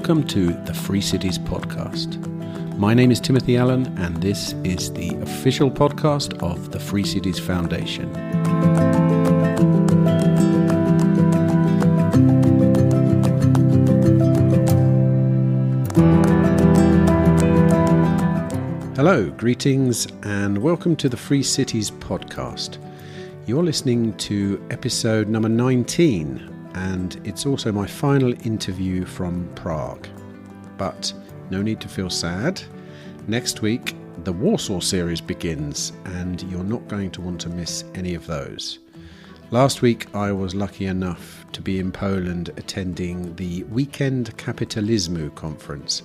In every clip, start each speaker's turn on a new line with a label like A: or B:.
A: Welcome to the Free Cities podcast. My name is Timothy Allen, and this is the official podcast of the Free Cities Foundation. Hello, greetings, and welcome to the Free Cities podcast. You're listening to episode number 19, and it's also my final interview from Prague. But no need to feel sad. Next week, the Warsaw series begins, and you're not going to want to miss any of those. Last week, I was lucky enough to be in Poland attending the Weekend Kapitalizmu conference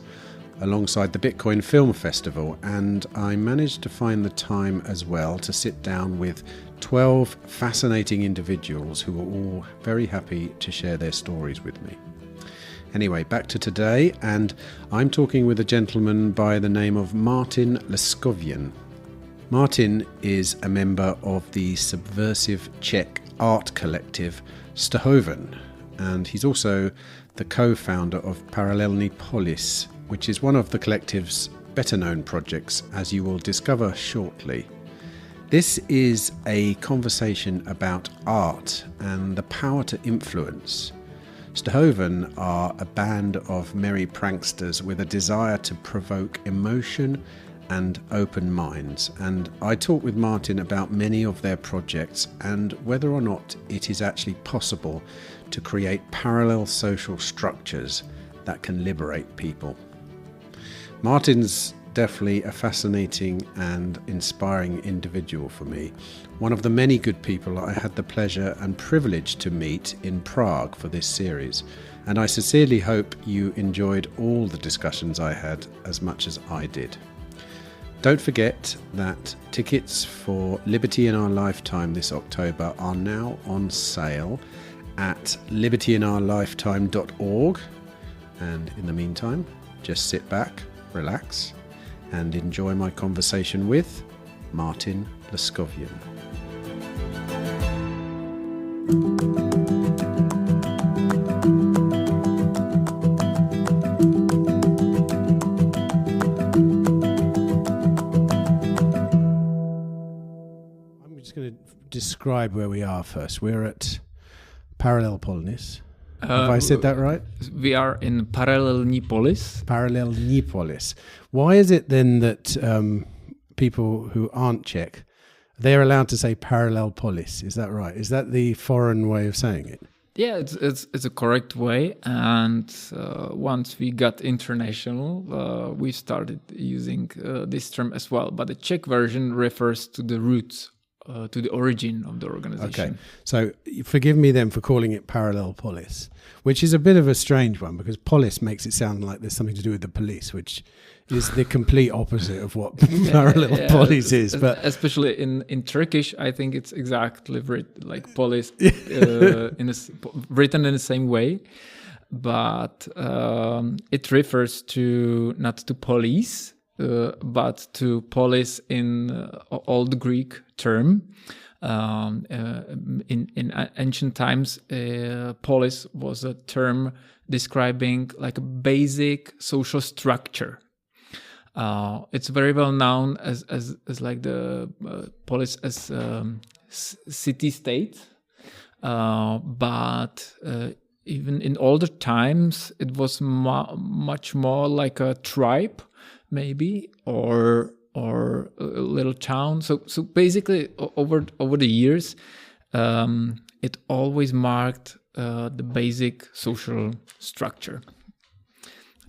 A: alongside the Bitcoin Film Festival, and I managed to find the time as well to sit down with 12 fascinating individuals who were all very happy to share their stories with me. Anyway, back to today, and I'm talking with a gentleman by the name of Martin Leskovjan. Martin is a member of the subversive Czech art collective Ztohoven, and he's also the co-founder of Paralelni Polis, which is one of the collective's better-known projects, as you will discover shortly. This is a conversation about art and the power to influence. Ztohoven are a band of merry pranksters with a desire to provoke emotion and open minds, and I talk with Martin about many of their projects and whether or not it is actually possible to create parallel social structures that can liberate people. Martin's definitely a fascinating and inspiring individual for me. One of the many good people I had the pleasure and privilege to meet in Prague for this series, and I sincerely hope you enjoyed all the discussions I had as much as I did. Don't forget that tickets for Liberty in Our Lifetime this October are now on sale at libertyiноurlifetime.org, and in the meantime, just sit back, relax, and enjoy my conversation with Martin Leskovjan. I'm just going to describe where we are first. We're at Paralelni Polis. Have I said that right?
B: We are in Paralelni Polis.
A: Paralelni Polis. Why is it then that people who aren't Czech, they're allowed to say Paralel Polis? Is that right? Is that the foreign way of saying it?
B: Yeah, it's a correct way. And once we got international, we started using this term as well. But the Czech version refers to the roots, to the origin of the organization.
A: Okay, so forgive me then for calling it Paralel Polis, which is a bit of a strange one because polis makes it sound like there's something to do with the police, which is the complete opposite of what Paralel Polis is. But
B: especially in Turkish, I think it's exactly like polis, written in the same way, but it refers to not to police, but to polis in Old Greek term. In ancient times, polis was a term describing like a basic social structure. It's very well known as like the polis as city state, but even in older times, it was much more like a tribe, maybe, or a little town. So basically, over the years, it always marked the basic social structure,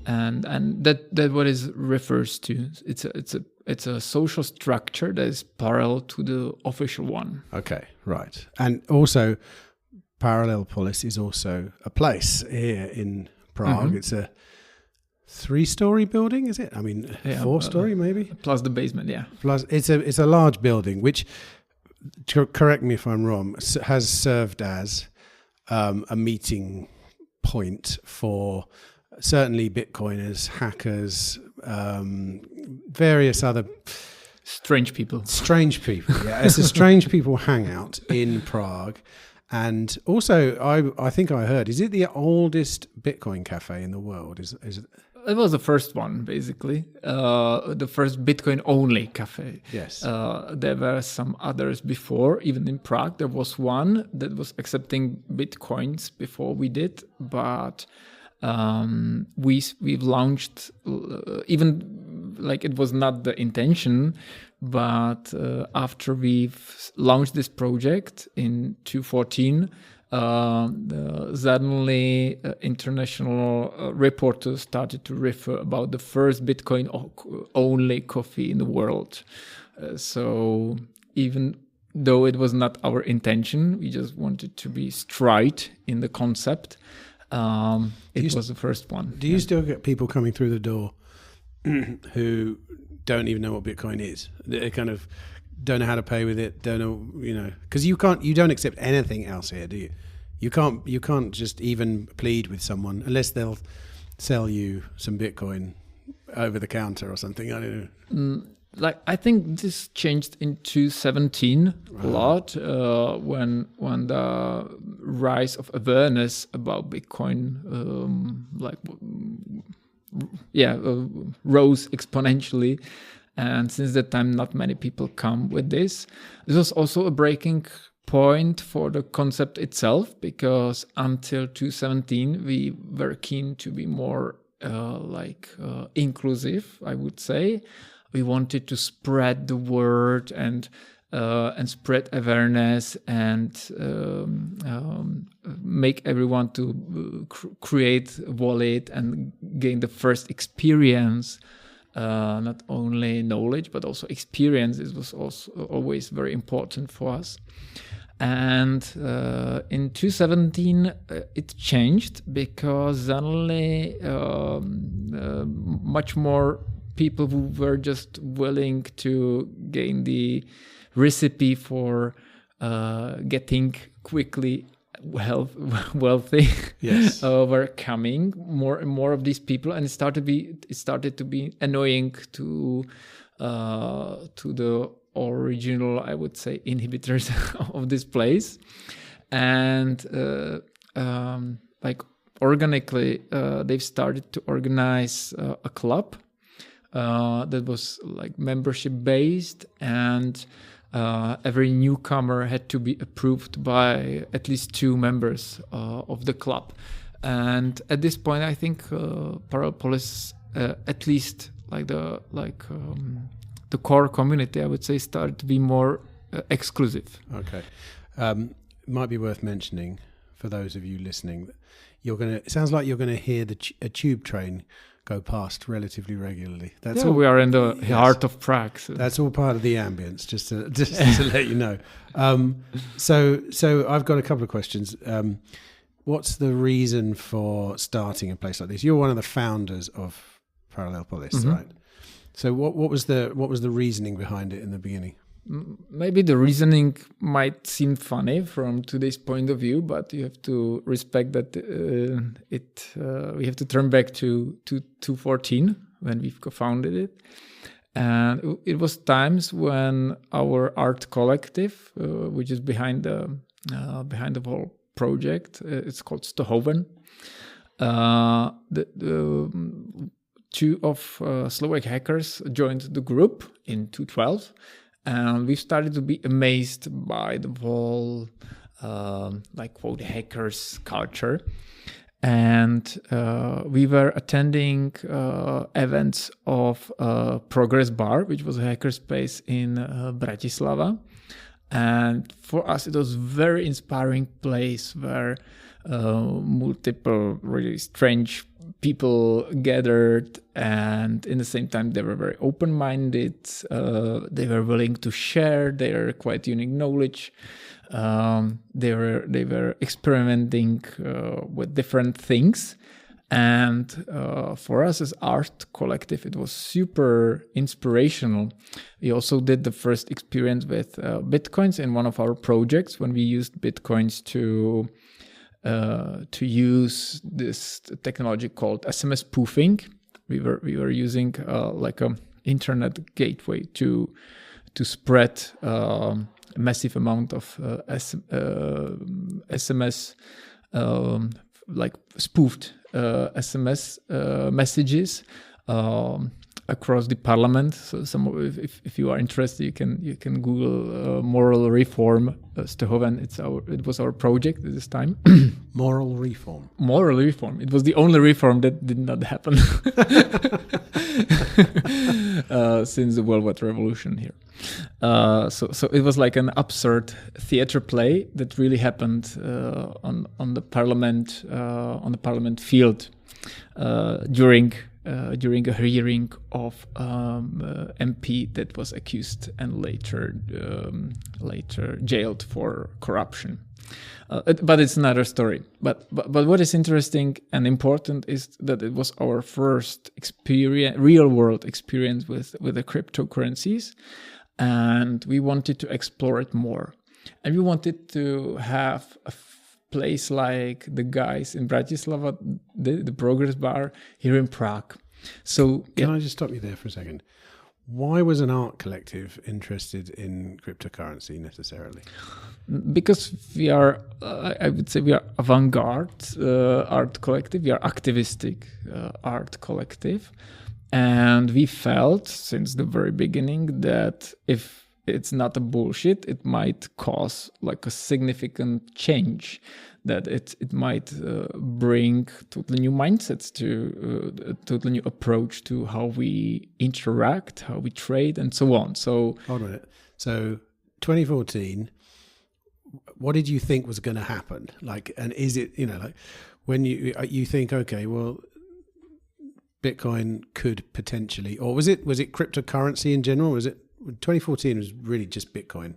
B: and that what it refers to. It's a social structure that is parallel to the official one.
A: Okay, right, and also Paralel Polis is also a place here in Prague. Mm-hmm. It's a 3-story building, is it? I mean, 4-story maybe?
B: Plus the basement, yeah.
A: Plus, it's a large building, which, correct me if I'm wrong, has served as a meeting point for certainly Bitcoiners, hackers, various other...
B: Strange people.
A: Strange people, yeah. It's a strange people hangout in Prague. And also, I think I heard, is it the oldest Bitcoin cafe in the world? Is it?
B: It was the first one, basically. The first Bitcoin-only cafe.
A: Yes.
B: There were some others before. Even in Prague, there was one that was accepting Bitcoins before we did. But we've launched, even like it was not the intention, but after we've launched this project in 2014, suddenly international reporters started to refer about the first Bitcoin only coffee in the world. So even though it was not our intention, we just wanted to be straight in the concept. It was the first one.
A: Do you still get people coming through the door who don't even know what Bitcoin is? They kind of don't know how to pay with it, don't know, because you don't accept anything else here, do you? You can't just even plead with someone unless they'll sell you some Bitcoin over the counter or something. I don't know.
B: I think this changed in 2017 a lot when the rise of awareness about Bitcoin rose exponentially. And since that time, not many people come with this. This was also a breaking point for the concept itself, because until 2017, we were keen to be more inclusive, I would say. We wanted to spread the word and spread awareness and make everyone to create a wallet and gain the first experience. Not only knowledge, but also experience. It was also always very important for us. And in 2017, it changed because suddenly much more people who were just willing to gain the recipe for getting quickly wealthy
A: yes.
B: were coming, more and more of these people, and it started to be annoying to the original, I would say, inhibitors of this place. And organically they've started to organize a club that was membership based, and every newcomer had to be approved by at least 2 members of the club. And at this point, I think Paralelni Polis, at least the core community, I would say, started to be more exclusive.
A: Okay, might be worth mentioning for those of you listening. It sounds like you're gonna hear a tube train go past relatively regularly. That's all.
B: We are in the heart of Prague. So.
A: That's all part of the ambience, just to let you know. So I've got a couple of questions. What's the reason for starting a place like this? You're one of the founders of Paralelni Polis, right? So what was the reasoning behind it in the beginning?
B: Maybe the reasoning might seem funny from today's point of view, but you have to respect that we have to turn back to 2014 when we've co-founded it. And it was times when our art collective, which is behind the whole project, it's called Ztohoven. The 2 of Slovak hackers joined the group in 2012. And we started to be amazed by the whole, quote, hackers culture. And we were attending events of Progress Bar, which was a hackerspace in Bratislava. And for us, it was a very inspiring place where multiple really strange people gathered, and in the same time they were very open-minded. They were willing to share their quite unique knowledge. They were experimenting with different things, and for us as art collective, it was super inspirational. We also did the first experience with bitcoins in one of our projects, when we used bitcoins to use this technology called SMS spoofing. We were using like a internet gateway to SMS, like spoofed SMS messages across the parliament. So if you are interested, you can Google moral reform Ztohoven. It was our project at this time.
A: Moral reform.
B: Moral reform. It was the only reform that did not happen since the World War Revolution here. So it was like an absurd theater play that really happened on the parliament field during a hearing of MP that was accused and later jailed for corruption. But it's another story. But what is interesting and important is that it was our first real world experience with the cryptocurrencies, and we wanted to explore it more. And we wanted to have a place like the guys in Bratislava, the Progress Bar here in Prague. So
A: can I just stop you there for a second? Why was an art collective interested in cryptocurrency necessarily?
B: Because we are, I would say, we are avant-garde art collective. We are activistic art collective, and we felt since the very beginning that if it's not a bullshit, it might cause like a significant change, that it might bring totally new mindsets, to a totally new approach to how we interact, how we trade, and so on. So
A: hold on a minute. So 2014, what did you think was going to happen? Like, and is it, like when you think, okay, well, Bitcoin could potentially, or was it cryptocurrency in general? Was it 2014 was really just Bitcoin?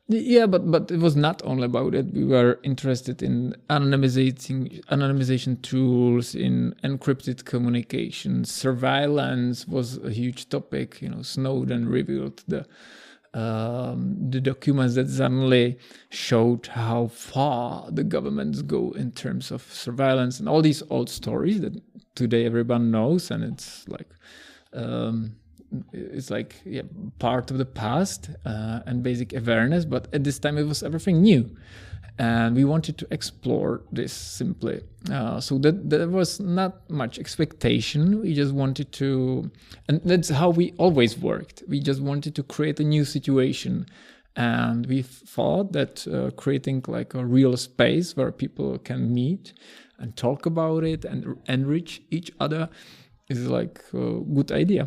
B: Yeah, but it was not only about it. We were interested in anonymization tools, in encrypted communication. Surveillance was a huge topic. Snowden revealed the documents that suddenly showed how far the governments go in terms of surveillance, and all these old stories that today everyone knows, and it's like part of the past and basic awareness. But at this time it was everything new, and we wanted to explore this simply. So that there was not much expectation. We just wanted to, and that's how we always worked. We just wanted to create a new situation, and we thought that creating like a real space where people can meet and talk about it and enrich each other is like a good idea.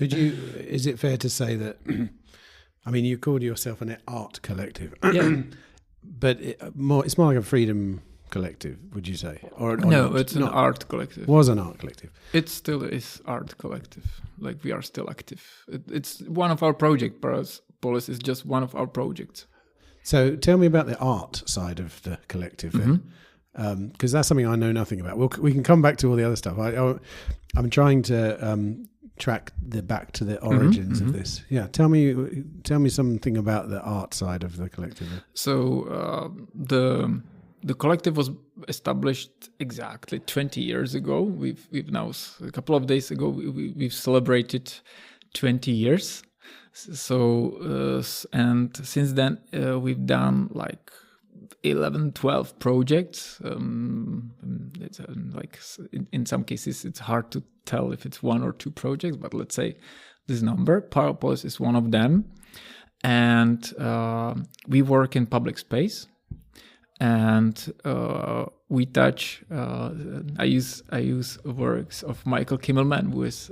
A: Is it fair to say that, you called yourself an art collective,
B: yeah.
A: But it's more like a freedom collective, would you say? Or
B: no,
A: not?
B: it's an art collective.
A: Was an art collective.
B: It still is art collective. Like, we are still active. It's one of our projects. Paralelni Polis is just one of our projects.
A: So tell me about the art side of the collective then. Because that's something I know nothing about. We can come back to all the other stuff. I'm trying to track back to the origins of this. Yeah, tell me something about the art side of the collective.
B: So the collective was established exactly 20 years ago. We've now, a couple of days ago, we've celebrated 20 years. So and since then we've done like 11-12 projects. It's like in some cases it's hard to tell if it's one or two projects, but let's say this number. Paralelni Polis is one of them, and we work in public space, and we touch. I use works of Michael Kimmelman, who is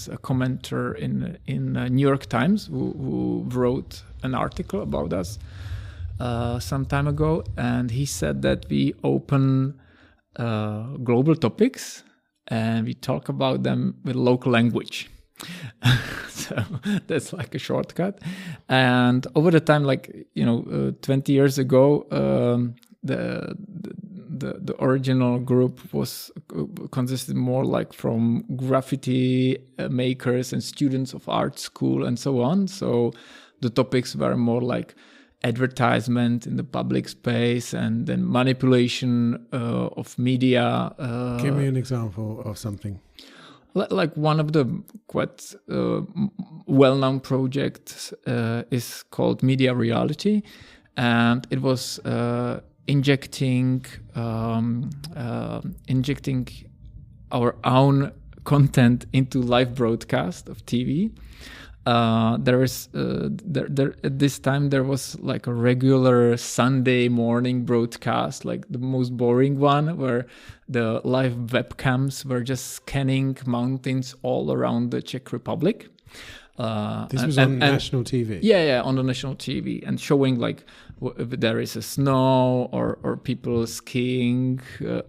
B: a commenter in New York Times, who wrote an article about us some time ago, and he said that we open global topics and we talk about them with local language. So that's like a shortcut. And over the time, 20 years ago, the original group consisted more like from graffiti makers and students of art school and so on. So the topics were more like advertisement in the public space, and then manipulation of media.
A: Give me an example of something.
B: Like one of the quite well-known projects is called Media Reality, and it was injecting our own content into live broadcast of TV. There at this time there was like a regular Sunday morning broadcast, like the most boring one, where the live webcams were just scanning mountains all around the Czech Republic.
A: This was on national TV.
B: Yeah, on the national TV, and showing like if there is a snow or people skiing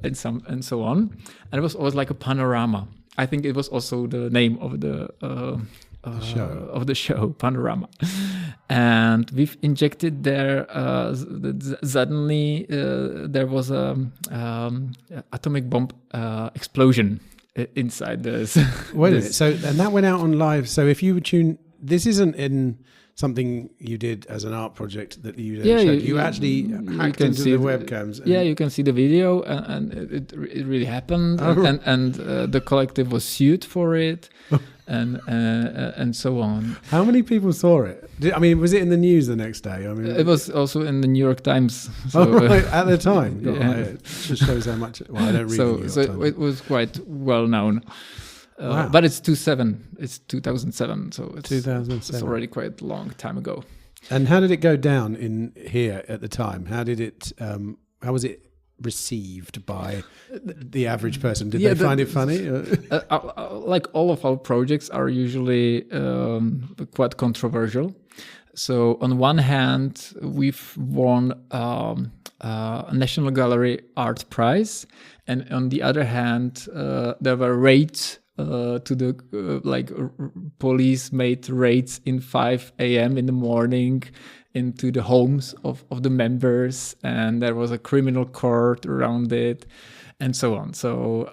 B: and so on. And it was always like a panorama. I think it was also the name of the show, Panorama. And we've injected there, suddenly there was a atomic bomb explosion inside this.
A: Wait a minute, so, and that went out on live, so if you would tune, this isn't in something you did as an art project that you showed. You actually hacked into the webcams.
B: Yeah, you can see the video, and it really happened, and the collective was sued for it. And so on.
A: How many people saw it? I mean, was it in the news the next day? I mean,
B: it was also in the New York Times. So,
A: right, at the time.
B: Yeah.
A: It just shows how much. Well, I don't read the New York Times.
B: It was quite well known.
A: Wow.
B: But it's 2007, so it's
A: 2007.
B: It's already quite a long time ago.
A: And how did it go down in here at the time? How did it? How was it received by the average person? Did they find it funny?
B: Like all of our projects are usually quite controversial. So on one hand, we've won a National Gallery Art Prize, and on the other hand, there were raids to the police made raids in 5 a.m. in the morning into the homes of the members, and there was a criminal court around it, and so on. So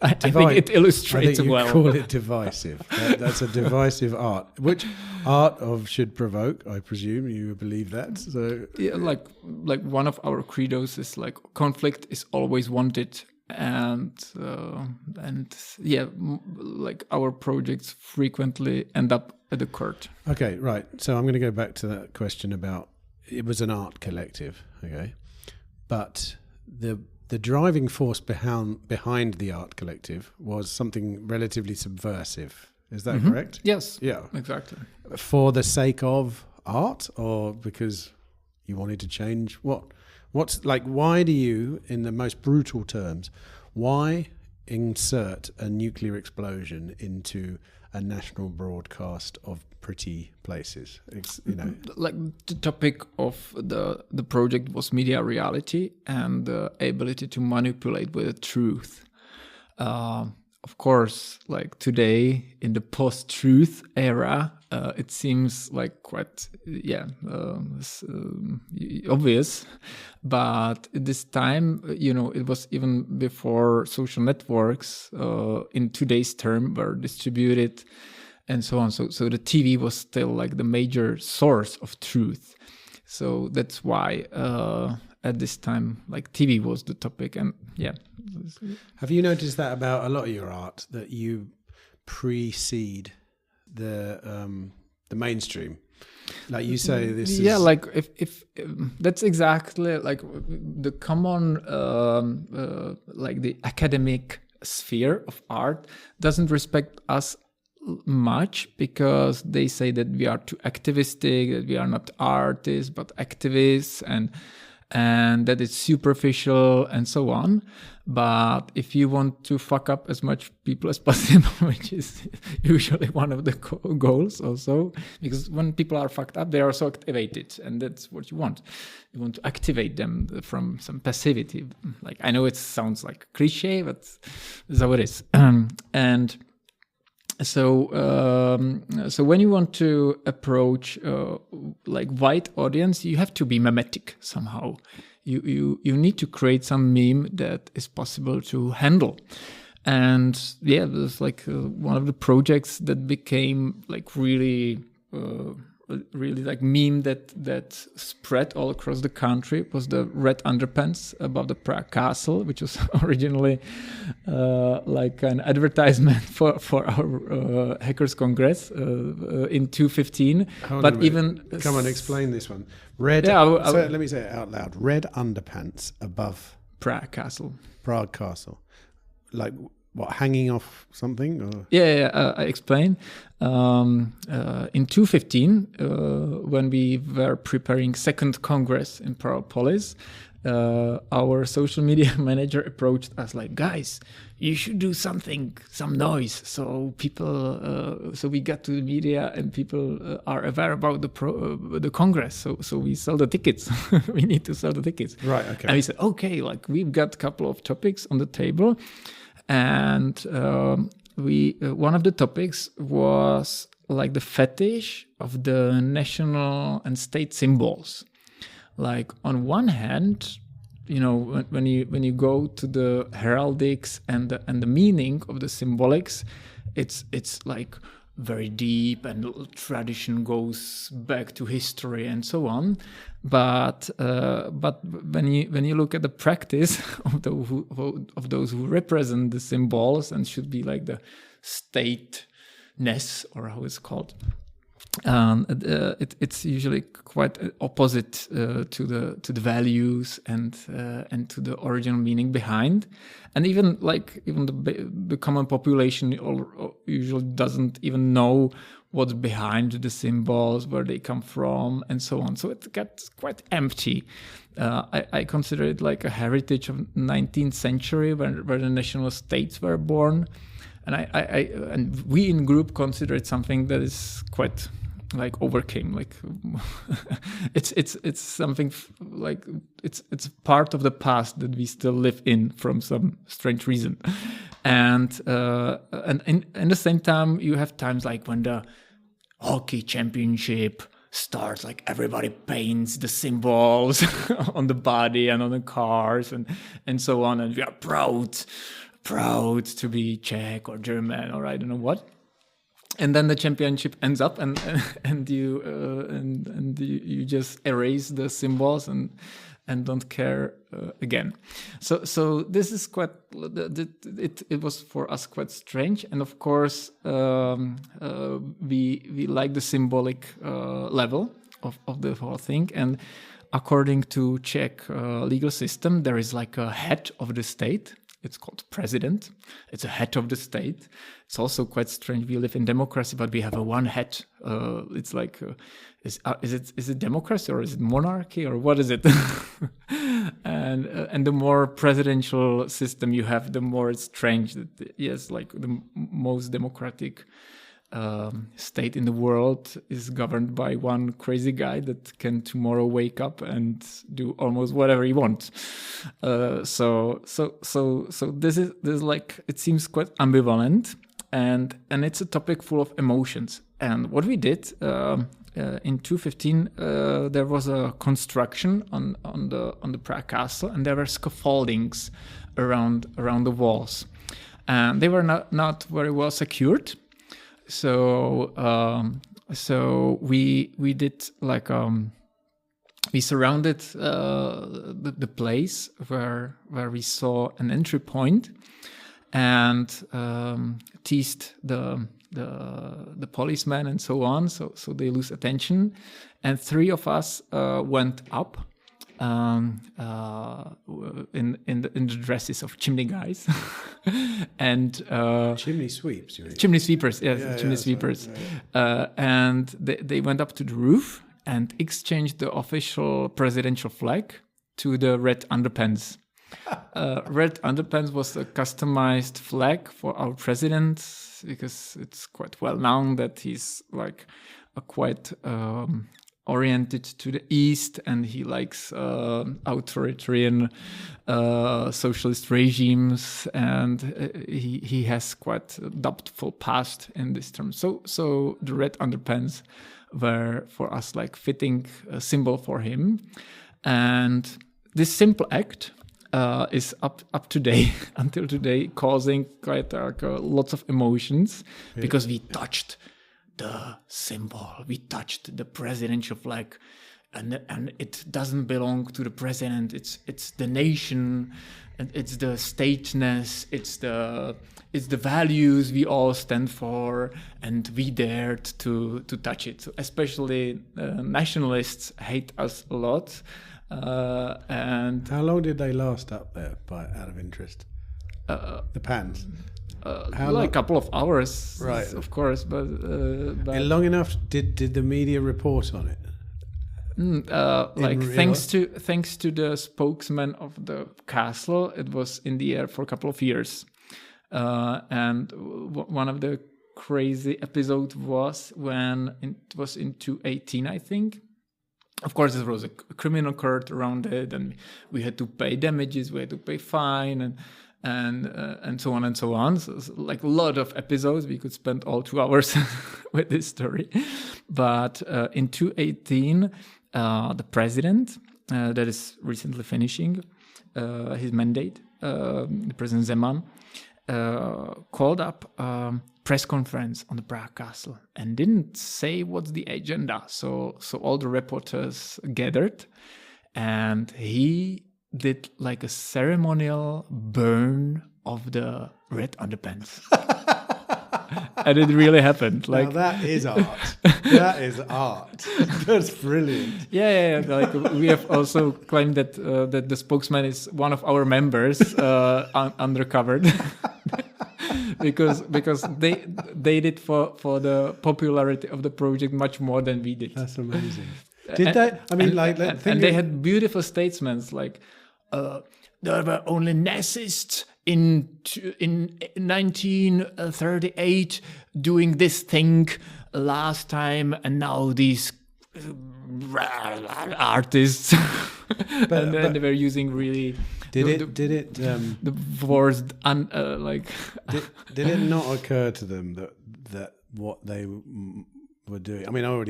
B: I think it illustrates well.
A: You call it divisive. That's a divisive art. Which art of should provoke, I presume you believe that. So
B: yeah, like one of our credos is like conflict is always wanted, and like our projects frequently end up at the court.
A: Okay, right. So I'm going to go back to that question about it was an art collective, okay, but the driving force behind the art collective was something relatively subversive. Is that correct?
B: Yes.
A: Yeah.
B: Exactly.
A: For the sake of art, or because you wanted to change what? What's like? Why do you, in the most brutal terms, why insert a nuclear explosion into a national broadcast of pretty places?
B: Like the topic of the project was media reality and the ability to manipulate with the truth. Of course, like today in the post-truth era, it seems like quite obvious, but at this time, it was even before social networks in today's term were distributed and so on. So the TV was still like the major source of truth. So that's why at this time, like TV was the topic, and yeah.
A: Have you noticed that about a lot of your art, that you precede the mainstream? Like you say, this is...
B: Yeah, like if that's exactly like the common like the academic sphere of art doesn't respect us much, because they say that we are too activistic, that we are not artists but activists, and that it's superficial and so on. But if you want to fuck up as much people as possible, which is usually one of the goals also, because when people are fucked up, they are so activated, and that's what you want. You want to activate them from some passivity. Like, I know it sounds like a cliche, but that's how it is. And so when you want to approach like wide audience, you have to be mimetic somehow. You need to create some meme that is possible to handle. And yeah, there's like one of the projects that became like really really like meme that spread all across the country was the red underpants above the Prague castle, which was originally like an advertisement for our Hackers Congress in 2015. But even
A: come on, explain this one. Red.
B: Yeah,
A: So let me say it out loud. Red underpants above
B: Prague castle.
A: Prague castle, like what, hanging off something? Or?
B: I explain. In 2015, when we were preparing second Congress in Paralelni Polis, our social media manager approached us like, guys, you should do some noise, so people, so we get to the media and people are aware about the Congress. So we sell the tickets. We need to sell the tickets.
A: Right. Okay.
B: And we said, okay, like we've got a couple of topics on the table, and one of the topics was like the fetish of the national and state symbols. Like on one hand, you know, when you go to the heraldics and the meaning of the symbolics, it's like very deep, and tradition goes back to history and so on. But when you look at the practice of those who represent the symbols and should be like the stateness, or how it's called, it's usually quite opposite to the values and to the original meaning behind. And even the common population usually doesn't even know what's behind the symbols, where they come from, and so on. So it gets quite empty. I consider it like a heritage of 19th century where the national states were born, and and we in group consider it something that is quite like overcame. Like it's something like it's part of the past that we still live in from some strange reason, and in the same time you have times like when the hockey championship starts, like everybody paints the symbols on the body and on the cars and so on, and we are proud to be Czech or German or I don't know what. And then the championship ends up, and you just erase the symbols and don't care again. So this is quite. It was for us quite strange, and of course we like the symbolic level of the whole thing. And according to Czech legal system, there is like a head of the state. It's called president. It's a head of the state. It's also quite strange. We live in democracy, but we have a one head. It's like, is it democracy or is it monarchy or what is it? and the more presidential system you have, the more it's strange. Yes, like the most democratic state in the world is governed by one crazy guy that can tomorrow wake up and do almost whatever he wants. So this is like, it seems quite ambivalent, and it's a topic full of emotions. And what we did in 2015, there was a construction on the Prague castle, and there were scaffoldings around the walls, and they were not very well secured. So we did like we surrounded the place where we saw an entry point, and teased the policemen and so on, so they lose attention. And three of us went up in the dresses of chimney guys and
A: chimney sweeps.
B: Chimney sweepers, yes, chimney sweepers. Right. And they went up to the roof and exchanged the official presidential flag to the red underpants. Red underpants was a customized flag for our president, because it's quite well known that he's like a quite oriented to the east, and he likes authoritarian socialist regimes, and he has quite a doubtful past in this term. So the red underpants were for us like fitting a symbol for him, and this simple act is up today until today, causing quite lots of emotions, because we touched the symbol. We touched the presidential flag, and it doesn't belong to the president. It's the nation, and it's the stateness. It's the values we all stand for, and we dared to touch it. So especially nationalists hate us a lot. And
A: how long did they last up there, out of interest? The pans.
B: A couple of hours,
A: right?
B: Of course, but
A: long enough. Did the media report on it?
B: Thanks to the spokesman of the castle, it was in the air for a couple of years. And one of the crazy episodes was when it was in 2018, I think. Of course, there was a criminal court around it, and we had to pay damages, we had to pay fine, and so on and so on. So it's like a lot of episodes. We could spend all 2 hours with this story. But in 2018, the president, that is recently finishing his mandate, the President Zeman, called up a press conference on the Prague castle and didn't say what's the agenda. So all the reporters gathered, and he did like a ceremonial burn of the red underpants. And it really happened. Like,
A: now that is art. That is art. That's brilliant.
B: Yeah. Like, we have also claimed that that the spokesman is one of our members, undercover, because they did for the popularity of the project much more than we did.
A: That's amazing. Did they? I mean,
B: and they had beautiful statements like, there were only Nazists in 1938 doing this thing last time, and now these artists, but they were using really.
A: Did it?
B: The worst
A: Did it not occur to them that what they were doing? I mean, I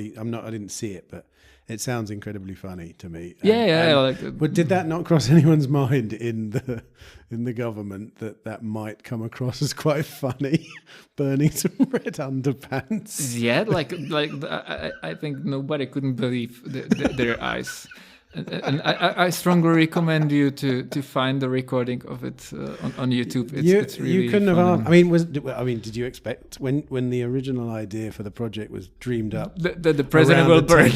A: didn't see it, but it sounds incredibly funny to me.
B: But
A: did that not cross anyone's mind in the government that might come across as quite funny, burning some red underpants?
B: Yeah, I think nobody couldn't believe their eyes. And I strongly recommend you to find the recording of it on YouTube. It's really.
A: You couldn't
B: fun.
A: have asked. Did you expect when the original idea for the project was dreamed up?
B: The president will burn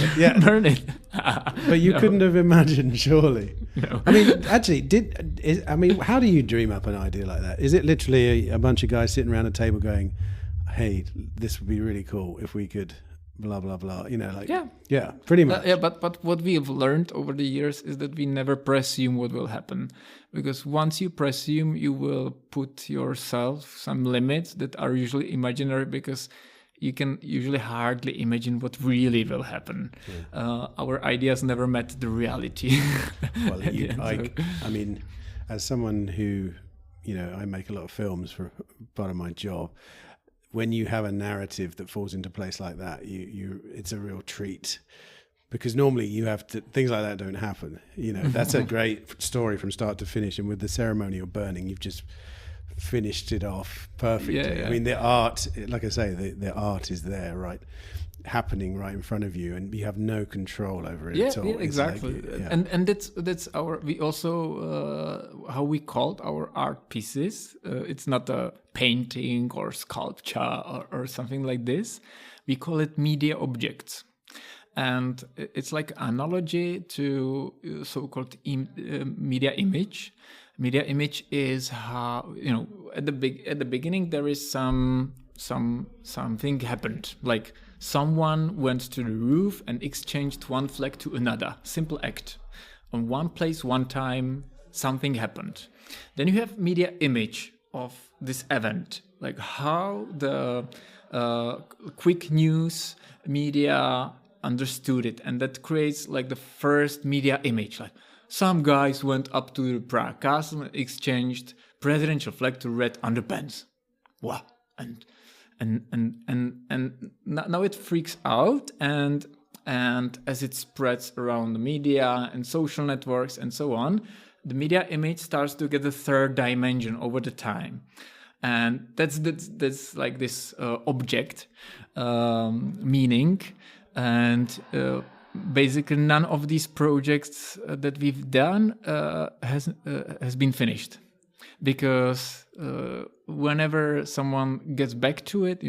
B: it.
A: But you couldn't have imagined, surely.
B: No.
A: I mean, actually, how do you dream up an idea like that? Is it literally a bunch of guys sitting around a table going, "Hey, this would be really cool if we could." Blah blah blah, yeah, pretty much.
B: But what we have learned over the years is that we never presume what will happen, because once you presume, you will put yourself some limits that are usually imaginary, because you can usually hardly imagine what really will happen. Yeah. Our ideas never met the reality.
A: Well, I mean, as someone who, I make a lot of films for part of my job. When you have a narrative that falls into place like that, it's a real treat, because normally you have to, things like that don't happen. That's a great story from start to finish, and with the ceremonial burning, you've just finished it off perfectly. Yeah. I mean, the art, like I say, the art is there, right, happening right in front of you, and you have no control over it at all.
B: Yeah, exactly. And that's our. We also how we called our art pieces. It's not a painting or sculpture or something like this. We call it media objects, and it's like analogy to so-called media image. Media image is how at the beginning there is something happened, like someone went to the roof and exchanged one flag to another. Simple act. On one place, one time, something happened. Then you have media image of this event, like how the quick news media understood it, and that creates like the first media image. Like some guys went up to the Prague castle and exchanged presidential flag to red underpants. Wow. And now it freaks out, and as it spreads around the media and social networks and so on, the media image starts to get a third dimension over the time. and that's like this object meaning, and basically none of these projects that we've done has been finished, because whenever someone gets back to it,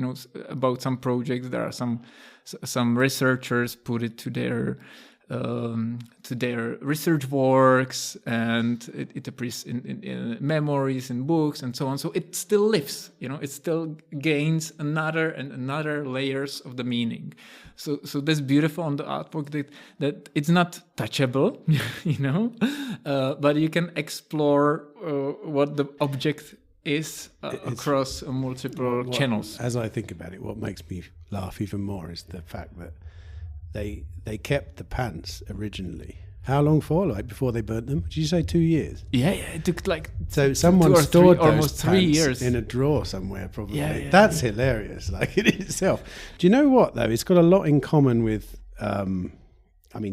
B: about some projects, there are some researchers put it to their research works, and it appears in memories and books and so on. So it still lives, it still gains another and another layers of the meaning. So that's beautiful on the artwork, that it's not touchable, but you can explore what the object is across multiple channels.
A: As I think about it, what makes me laugh even more is the fact that they kept the pants originally. How long for? Like before they burnt them? Did you say 2 years?
B: Yeah, it took like
A: so someone stored those
B: almost 3 years
A: in a drawer somewhere, probably.
B: Yeah.
A: That's hilarious, like in itself. Do you know what though? It's got a lot in common with,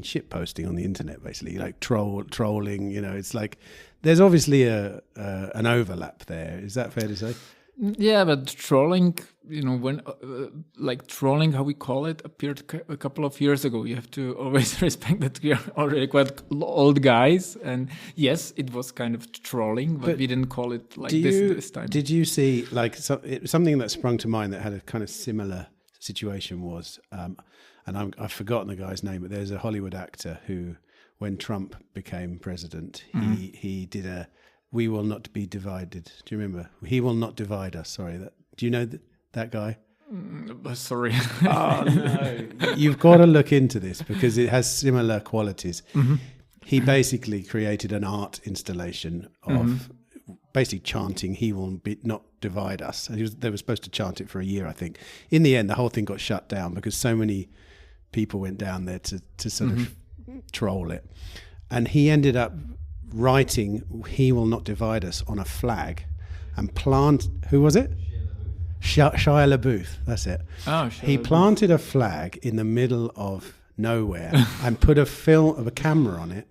A: shit posting on the internet, basically, like trolling. It's like there's obviously an overlap there. Is that fair to say?
B: Yeah, but trolling, when trolling, how we call it, appeared a couple of years ago. You have to always respect that we are already quite old guys. And yes, it was kind of trolling, but we didn't call it like this time.
A: Did you see, something that sprung to mind that had a kind of similar situation was, and I've forgotten the guy's name, but there's a Hollywood actor who, when Trump became president, he did a "We will not be divided." Do you remember? He will not divide us. Sorry. Do you know that guy?
B: Sorry.
A: Oh, no. You've got to look into this because it has similar qualities. Mm-hmm. He basically created an art installation of basically chanting, "He will not divide us." And they were supposed to chant it for a year, I think. In the end, the whole thing got shut down because so many people went down there to sort of troll it. And he ended up writing "He will not divide us" on a flag and who was it? Shia LaBeouf, that's it. He planted a flag in the middle of nowhere and put a camera on it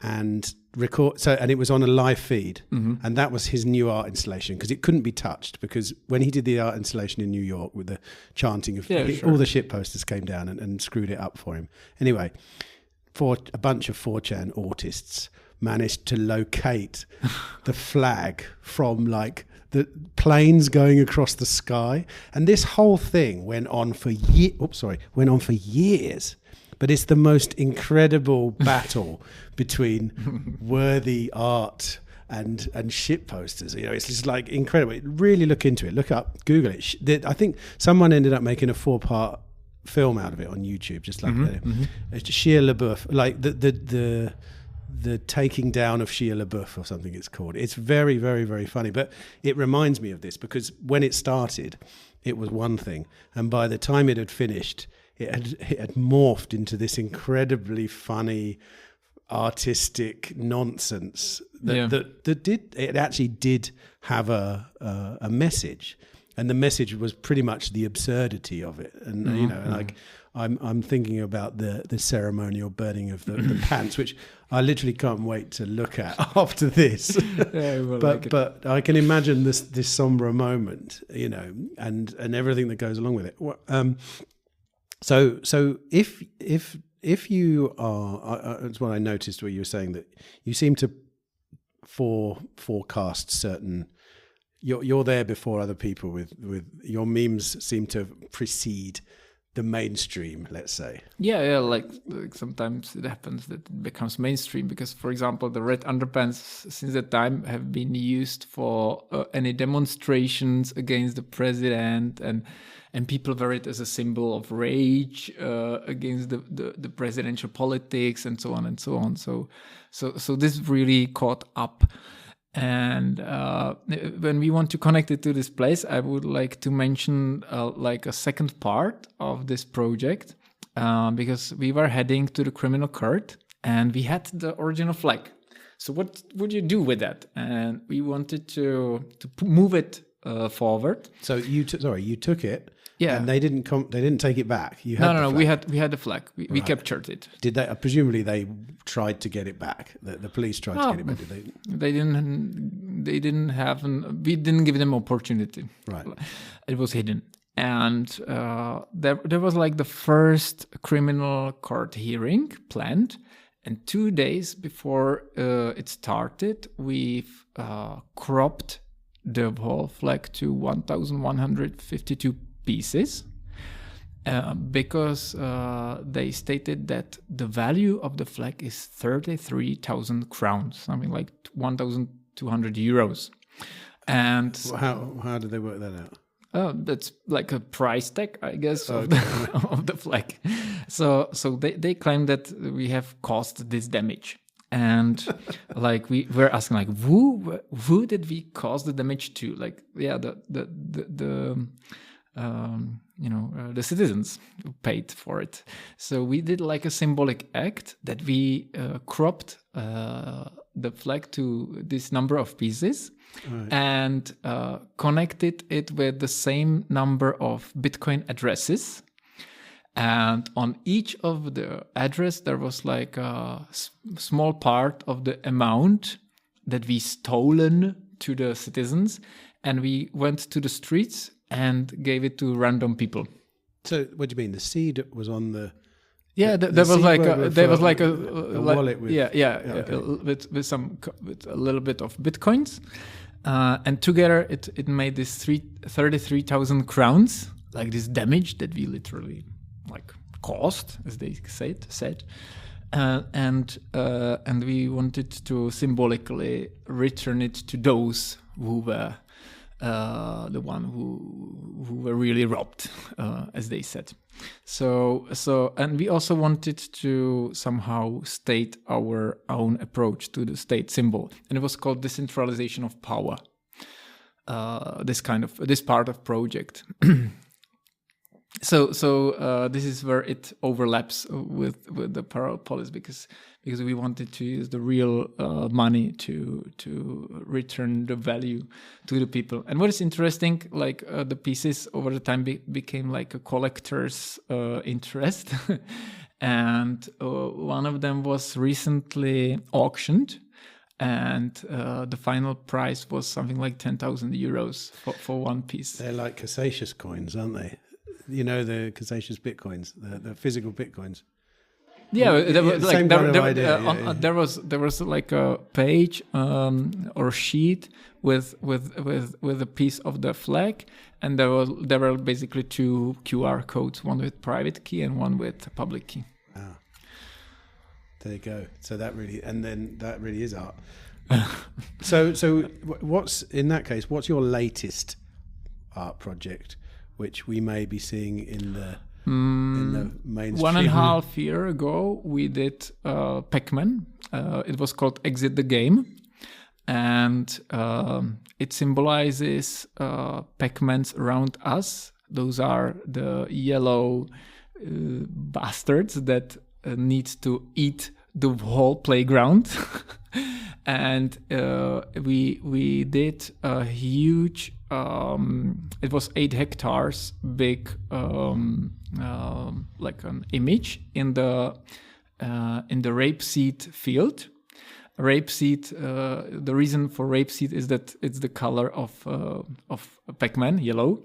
A: and and it was on a live feed, and that was his new art installation because it couldn't be touched, because when he did the art installation in New York with the chanting of all the shit posters came down and screwed it up for him. Anyway, a bunch of 4chan autists managed to locate the flag from the planes going across the sky, and this whole thing went on for years. But it's the most incredible battle between worthy art and shit posters. It's just like incredible. Really look into it. Look up, Google it. I think someone ended up making a 4-part film out of it on YouTube, just like Shia LaBeouf, like the taking down of Shia LaBeouf or something it's called. It's very, very, very funny. But it reminds me of this because when it started, it was one thing. And by the time it had finished, it had morphed into this incredibly funny, artistic nonsense that actually did have a message. And the message was pretty much the absurdity of it. And, I'm thinking about the ceremonial burning of the pants, which I literally can't wait to look at after this. But I can imagine this somber moment, and everything that goes along with it. So if you are, that's what I noticed where you were saying that you seem to forecast certain. You're there before other people with your memes seem to precede the mainstream, let's say.
B: Yeah, like sometimes it happens that it becomes mainstream because, for example, the red underpants since that time have been used for any demonstrations against the president, and people wear it as a symbol of rage against the presidential politics and so on and so on. So this really caught up. And when we want to connect it to this place, I would like to mention like a second part of this project, because we were heading to the criminal court and we had the original flag. So what would you do with that? And we wanted to move it forward.
A: So you took it.
B: Yeah,
A: and they didn't take it back. You had
B: no.
A: the flag.
B: We had the flag. We captured it.
A: Did they? Presumably they tried to get it back. The police tried to get it back. Did they?
B: They didn't. They didn't have. We didn't give them opportunity.
A: Right.
B: It was hidden, and there was like the first criminal court hearing planned, and 2 days before it started, we've cropped the whole flag to 1,152 pieces because they stated that the value of the flag is 33,000 crowns, something like 1,200 euros. And
A: how did they work that out?
B: That's like a price tag, I guess, of the flag. So they claim that we have caused this damage. And like we were asking, like who did we cause the damage to? Like, yeah, the citizens who paid for it. So we did like a symbolic act that we cropped the flag to this number of pieces, right, and connected it with the same number of Bitcoin addresses. And on each of the address, there was like a small part of the amount that we stolen to the citizens. And we went to the streets and gave it to random people.
A: So what do you mean? The seed was on the...
B: Yeah, there was like a
A: wallet with...
B: with a little bit of Bitcoins. And together it made this 33,000 crowns, like this damage that we literally... like caused, as they said, and we wanted to symbolically return it to those who were the one who were really robbed, as they said. So and we also wanted to somehow state our own approach to the state symbol, and it was called decentralization of power. This part of project. So this is where it overlaps with the Paralelni Polis because we wanted to use the real money to return the value to the people. And what is interesting, like the pieces over the time became like a collector's interest, and one of them was recently auctioned. And the final price was something like 10,000 euros for one piece.
A: They're like Cassatius coins, aren't they? You know, the Cassatius bitcoins, the physical bitcoins.
B: Yeah, there was like a page or sheet with a piece of the flag, and there were basically two QR codes, one with private key and one with public key. Ah,
A: there you go. So that really is art. So what's in that case? What's your latest art project, which we may be seeing in the mainstream?
B: 1.5 years ago, we did Pac-Man. It was called Exit the Game. And it symbolizes Pac-Mans around us. Those are the yellow bastards that need to eat the whole playground. And we did a huge... it was 8 hectares big, like an image in the rapeseed field. Rapeseed. The reason for rapeseed is that it's the color of Pac-Man, yellow,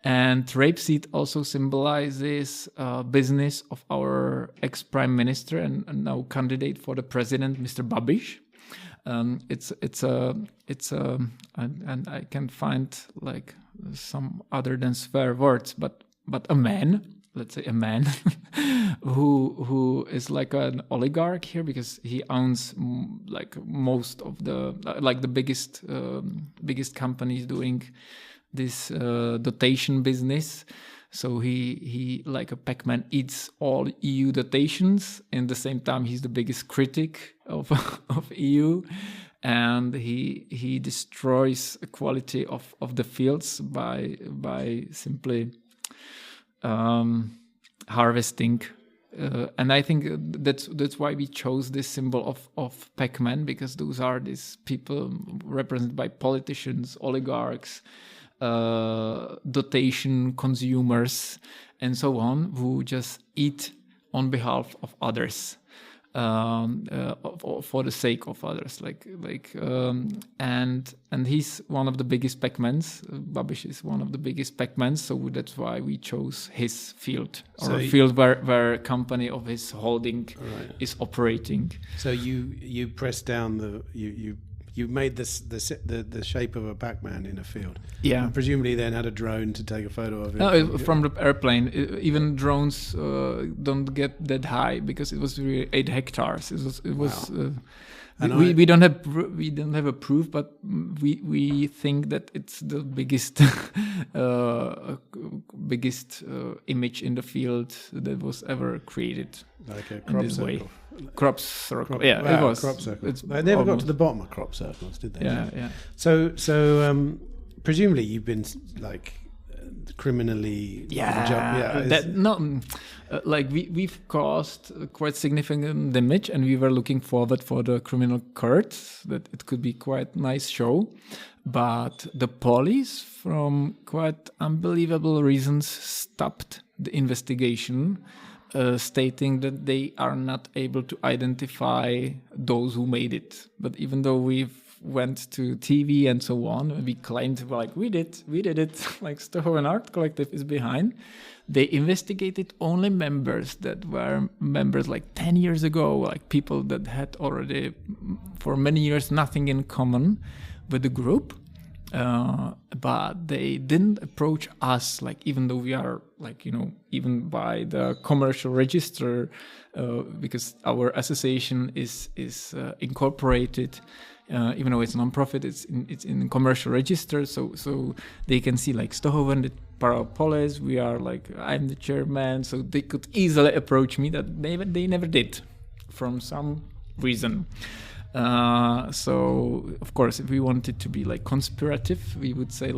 B: and rapeseed also symbolizes business of our ex-prime minister and now candidate for the president, Mr. Babiš. And I can find like some other than swear words, but a man, let's say a man, who is like an oligarch here because he owns like most of the biggest companies doing this dotation business. So he like a Pac-Man eats all EU dotations. In the same time, he's the biggest critic of EU, and he destroys the quality of the fields by simply harvesting. And I think that's why we chose this symbol of Pac-Man, because those are these people represented by politicians, oligarchs, dotation consumers and so on, who just eat on behalf of others, for the sake of others. And he's one of the biggest Pac-Mans. Babiš is one of the biggest Pac-Mans, so that's why we chose his field, or field where company of his holding is operating.
A: So you pressed down you made the shape of a Pac-Man in a field.
B: Yeah.
A: And presumably then had a drone to take a photo of it.
B: From the airplane. Even drones don't get that high, because it was really 8 hectares. It was.
A: Wow.
B: We don't have a proof, but we think that it's the biggest image in the field that was ever created.
A: Like a crop circle.
B: Crop circle. It was.
A: Crop circle. They never got to the bottom of crop circles, did they?
B: Yeah.
A: So presumably you've been criminally.
B: We've caused quite significant damage, and we were looking forward for the criminal court, that it could be quite nice show. But the police, from quite unbelievable reasons, stopped the investigation, stating that they are not able to identify those who made it. But even though we've went to TV and so on, we claimed we did it, like Ztohoven Art Collective is behind. They investigated only members that were members 10 years ago, like people that had already for many years nothing in common with the group. But they didn't approach us, even though we are even by the commercial register, because our association is incorporated. Even though it's non-profit, it's in commercial register, so they can see Ztohoven, the Paralelni Polis. We are I'm the chairman, so they could easily approach me. That they never did, from some reason. So of course, if we wanted to be conspirative, we would say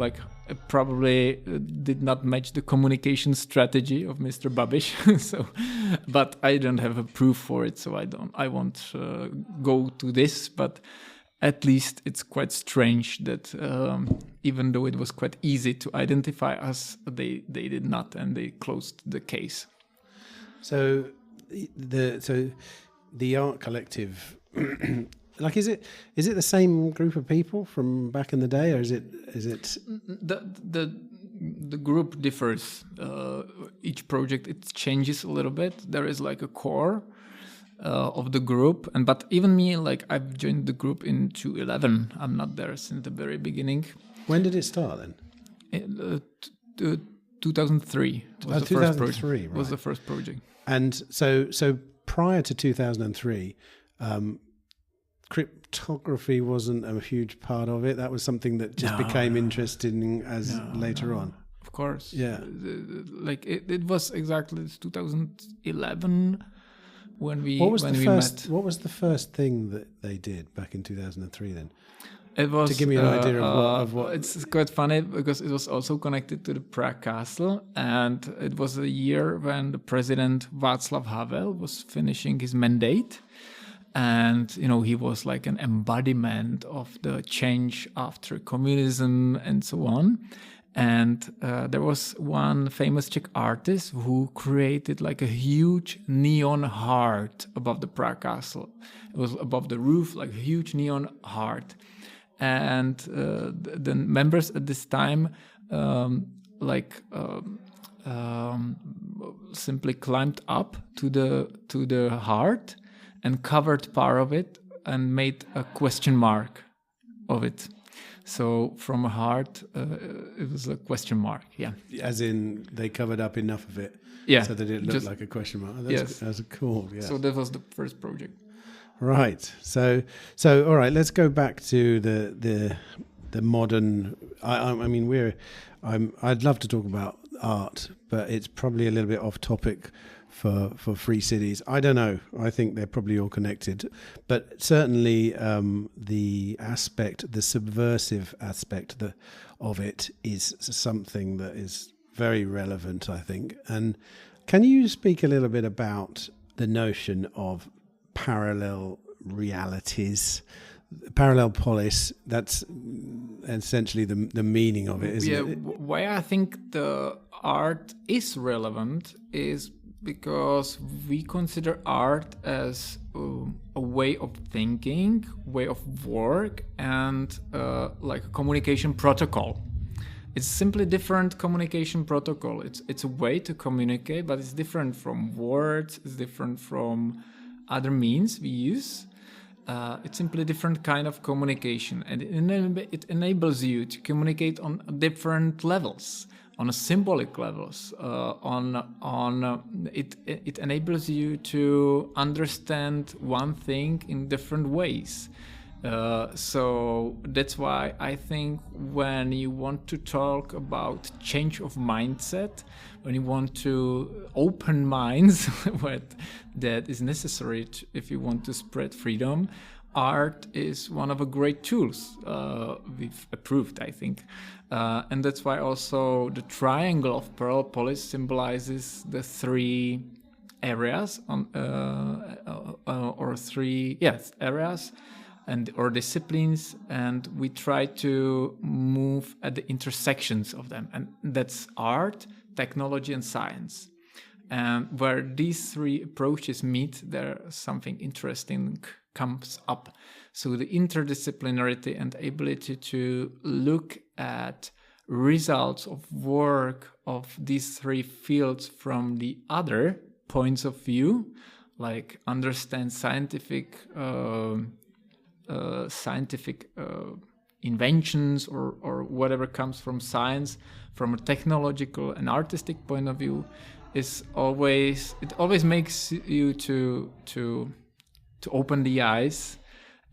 B: it probably did not match the communication strategy of Mr. Babiš. So, but I don't have a proof for it, so I won't go to this. But at least it's quite strange that even though it was quite easy to identify us, they did not, and they closed the case.
A: So the art collective, is it the same group of people from back in the day, or is it
B: the group differs. Each project, it changes a little bit. There is a core of the group, but even me, I've joined the group in 2011. I'm not there since the very beginning.
A: When did it start then?
B: 2003 was the first project. Right. Was the first project.
A: And so prior to 2003, cryptography wasn't a huge part of it. That was something that just became interesting later on.
B: Of course.
A: Yeah.
B: It was exactly 2011 when we
A: met. What was the first thing that they did back in 2003 then?
B: It was,
A: to give me an idea of what...
B: It's quite funny, because it was also connected to the Prague castle, and it was a year when the president Václav Havel was finishing his mandate. And, he was an embodiment of the change after communism and so on. And there was one famous Czech artist who created a huge neon heart above the Prague castle. It was above the roof, a huge neon heart. And the members at this time simply climbed up to the heart and covered part of it and made a question mark of it. So from a heart, it was a question mark. Yeah.
A: As in, they covered up enough of it, so that it looked like a question mark. That's cool. Yeah.
B: So that was the first project.
A: Right. So all right. Let's go back to the modern. I'd love to talk about art, but it's probably a little bit off topic for Free Cities. I don't know. I think they're probably all connected, but certainly the subversive aspect of it is something that is very relevant, I think. And can you speak a little bit about the notion of parallel realities Parallel Polis, that's essentially the meaning of it, isn't it?
B: Why I think the art is relevant is because we consider art as a way of thinking, way of work, and like a communication protocol. It's simply different communication protocol. It's a way to communicate, but it's different from words. It's different from other means we use. It's simply a different kind of communication, and it enables you to communicate on different levels, on a symbolic levels. It enables you to understand one thing in different ways. So that's why I think when you want to talk about change of mindset, when you want to open minds, that is necessary if you want to spread freedom, art is one of the great tools we've approved, I think. And that's why also the triangle of Parallel Polis symbolizes the three areas areas or disciplines, and we try to move at the intersections of them, and that's art, technology, and science. And where these three approaches meet, there something interesting comes up. So the interdisciplinarity and ability to look at results of work of these three fields from the other points of view, like understand scientific inventions or whatever comes from science from a technological and artistic point of view, it always makes you to open the eyes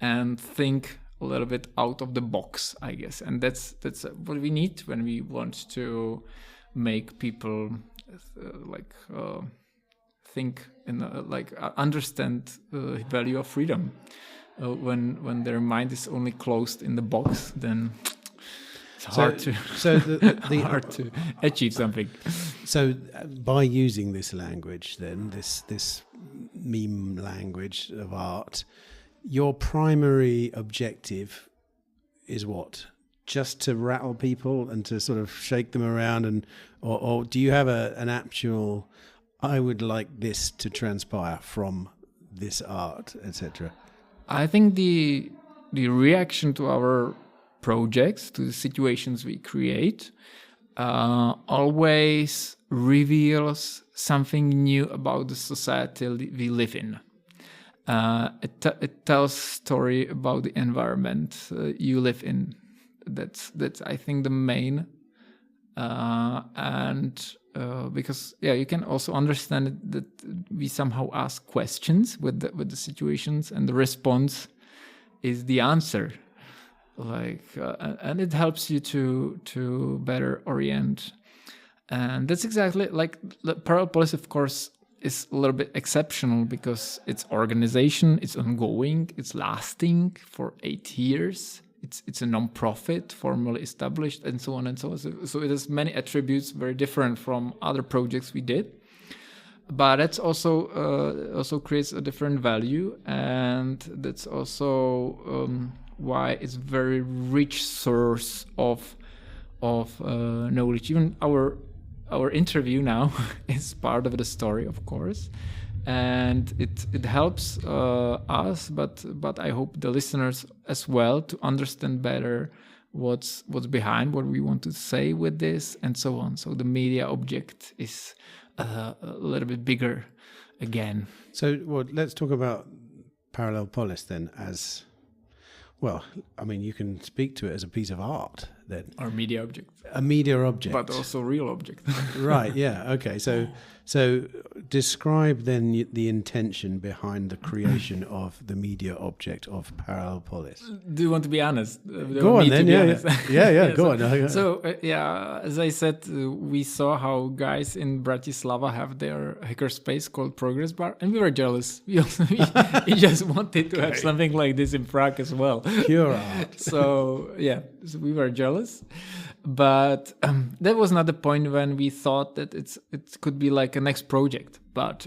B: and think a little bit out of the box, I guess. And that's what we need when we want to make people think and understand the value of freedom. When their mind is only closed in the box, then it's hard to achieve something.
A: So by using this language, then this meme language of art, your primary objective is what? Just to rattle people and to sort of shake them around, or do you have an actual, I would like this to transpire from this art, etc.?
B: I think the reaction to our projects, to the situations we create, always reveals something new about the society we live in. It tells story about the environment you live in. That's I think the main, because you can also understand that we somehow ask questions with the situations, and the response is the answer. And it helps you to better orient. And that's exactly like Parallel Polis, of course, is a little bit exceptional because it's organization, it's ongoing, it's lasting for 8 years. It's a non-profit, formally established, and so on and so on. So it has many attributes very different from other projects we did. But that's also creates a different value, and that's also why it's very rich source of knowledge. Even our interview now is part of the story, of course. And it helps us, but I hope the listeners as well to understand better what's behind what we want to say with this, and so on. So the media object is a little bit bigger again.
A: So let's talk about Parallel Polis then as well. I mean, you can speak to it as a piece of art then.
B: Or media object.
A: A media object.
B: But also real object.
A: Right, yeah, okay. So describe then the intention behind the creation of the media object of Parallel Polis.
B: Do you want to be honest?
A: Go on then, yeah, go on.
B: So, as I said, we saw how guys in Bratislava have their hackerspace called Progress Bar, and we were jealous. We just wanted to have something like this in Prague as well.
A: Pure art.
B: So we were jealous. But that was not the point when we thought that it could be like a next project. But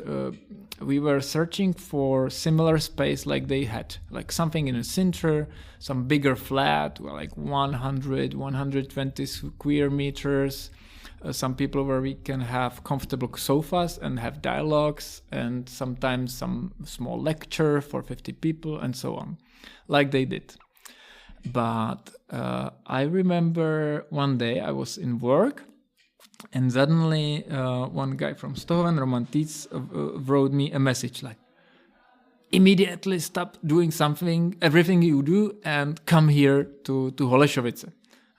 B: we were searching for similar space like they had, like something in a center, some bigger flat, like 100, 120 square meters, some people where we can have comfortable sofas and have dialogues, and sometimes some small lecture for 50 people and so on, like they did. But I remember one day I was in work, and suddenly one guy from Ztohoven, Roman Tietz, wrote me a message like, immediately stop doing everything you do, and come here to Holešovice.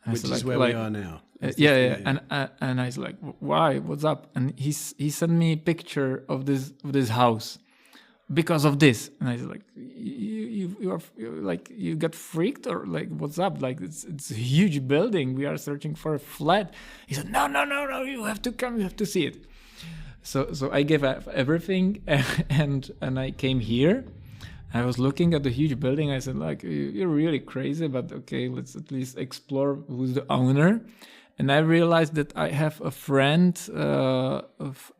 A: Which is where we are now.
B: And I was like, why? What's up? And he sent me a picture of this house because of this. And I was like, you're like, you got freaked, or like, what's up? Like, it's a huge building. We are searching for a flat. He said, no, you have to come. You have to see it. So I gave up everything and I came here. I was looking at the huge building. I said, like, you're really crazy, but okay, let's at least explore who's the owner. And I realized that I have a friend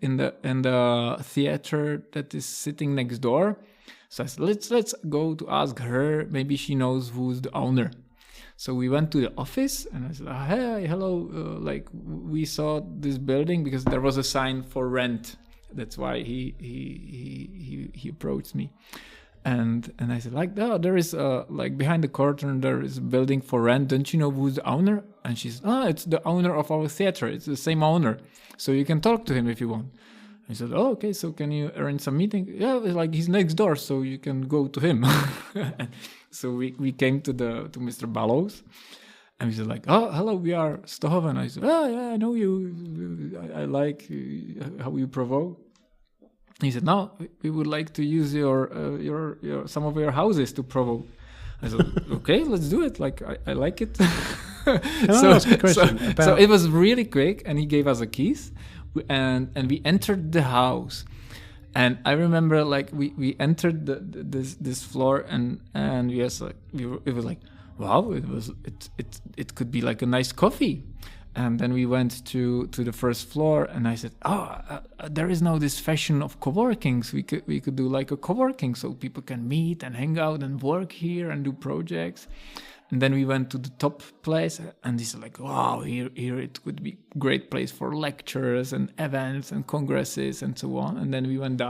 B: in the theater that is sitting next door. So I said, let's go to ask her. Maybe she knows who's the owner. So we went to the office, and I said, hey, hello, like, we saw this building because there was a sign for rent. That's why he approached me. And I said, like, oh, there is like behind the curtain there is a building for rent. Don't you know who's the owner? And she said, it's the owner of our theater. It's the same owner, so you can talk to him if you want. I said, oh, okay. So can you arrange some meeting? Yeah, like he's next door, so you can go to him. So we came to Mr. Ballows, and we said, like, oh, hello, we are Ztohoven. I said, oh yeah, I know you. I like how you provoke. He said, no, we would like to use your some of your houses to provoke. I said, okay, let's do it. Like, I like it.
A: Can I ask a question?
B: So it was really quick, and he gave us the keys, and we entered the house. And I remember, like, we entered this floor, and we was like, it was like, wow, it could be like a nice coffee. And then we went to the first floor, and I said, there is now this fashion of co-working. So we could do like a co-working, so people can meet and hang out and work here and do projects. And then we went to the top place, and this is like, wow, here it would be a great place for lectures and events and congresses and so on. And then we went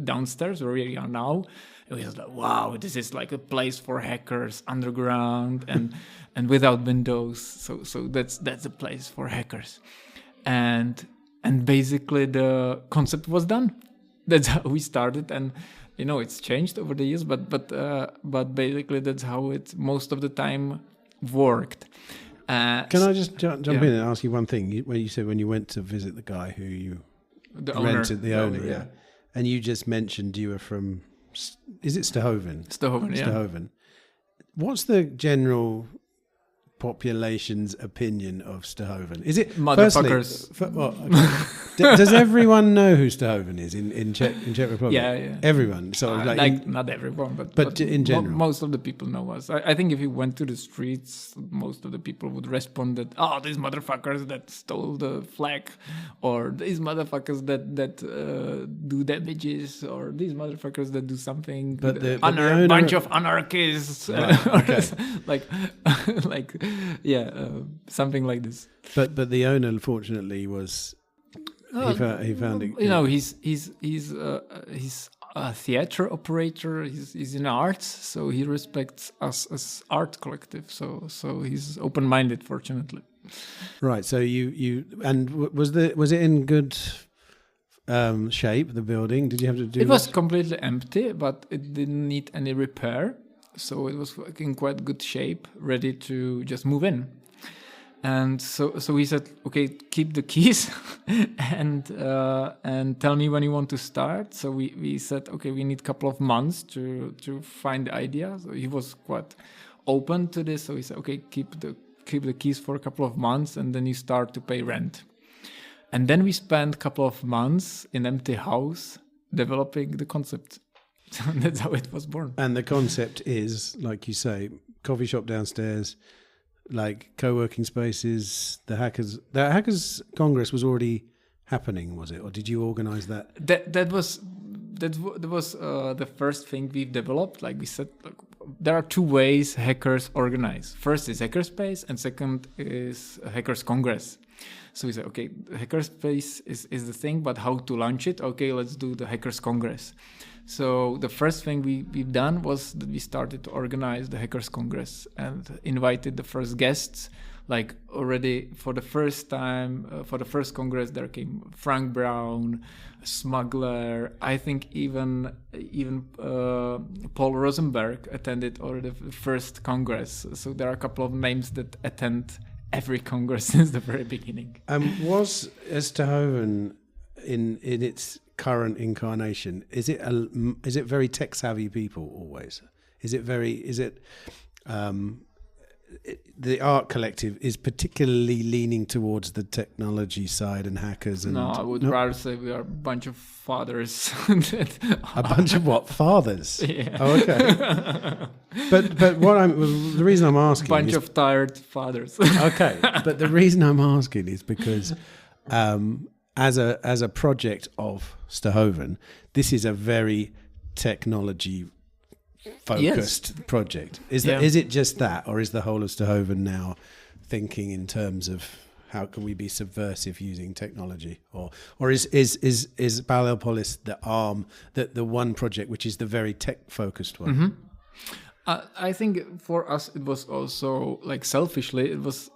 B: downstairs where we are now. It was like, wow, this is like a place for hackers, underground and without windows. So that's a place for hackers. And basically the concept was done. That's how we started, and it's changed over the years, but basically that's how it most of the time worked.
A: Can I just jump in and ask you one thing? When you said when you went to visit the guy who you rented, the owner, yeah, and you just mentioned you were from, is it Ztohoven?
B: Ztohoven, yeah.
A: Ztohoven. What's the general population's opinion of Ztohoven? Is it
B: motherfuckers?
A: Does everyone know who Ztohoven is in Czech Republic?
B: Yeah.
A: Everyone. So
B: like not everyone, but
A: in general,
B: most of the people know us. I think if you went to the streets, most of the people would respond that, oh, these motherfuckers that stole the flag, or these motherfuckers that do damages, or these motherfuckers that do something.
A: But the
B: bunch of anarchists,
A: right, okay.
B: Something like this.
A: But the owner, unfortunately, was he found it.
B: He's a theater operator. He's in arts, so he respects us as art collective. So he's open-minded, fortunately.
A: Right. So you and was it in good shape? The building? Did you have to do?
B: It was completely empty, but it didn't need any repair. So it was in quite good shape, ready to just move in. And so we said, okay, keep the keys and tell me when you want to start. So we said, okay, we need a couple of months to find the idea. So he was quite open to this. So he said, okay, keep the keys for a couple of months, and then you start to pay rent. And then we spent a couple of months in empty house developing the concept. So that's how it was born.
A: And the concept is, like you say, coffee shop downstairs, like co-working spaces. The Hackers Congress was already happening, was it? Or did you organize that?
B: That was that was the first thing we've developed. Like we said, there are two ways hackers organize. First is hackerspace, and second is Hackers Congress. So we said, okay, hackerspace is the thing, but how to launch it? Okay, let's do the Hackers Congress. So the first thing we've done was that we started to organize the Hackers Congress and invited the first guests. Like already for the first time, for the first Congress, there came Frank Brown, Smuggler. I think even Paul Rosenberg attended already the first Congress. So there are a couple of names that attend every Congress since the very beginning.
A: Was Ztohoven in its current incarnation? Is it very tech savvy people always? The art collective is particularly leaning towards the technology side and hackers. And
B: no, I would rather say we are a bunch of fathers.
A: A bunch of what? Fathers?
B: Yeah.
A: Oh, okay. But the reason I'm asking,
B: bunch of tired fathers.
A: Okay, but the reason I'm asking is because as a project of Ztohoven, this is a very technology focused project. Is it just that, or is the whole of Ztohoven now thinking in terms of how can we be subversive using technology, or is Paralelni Polis the arm, the one project which is the very tech focused one?
B: Mm-hmm. I think for us it was also, like, selfishly, it was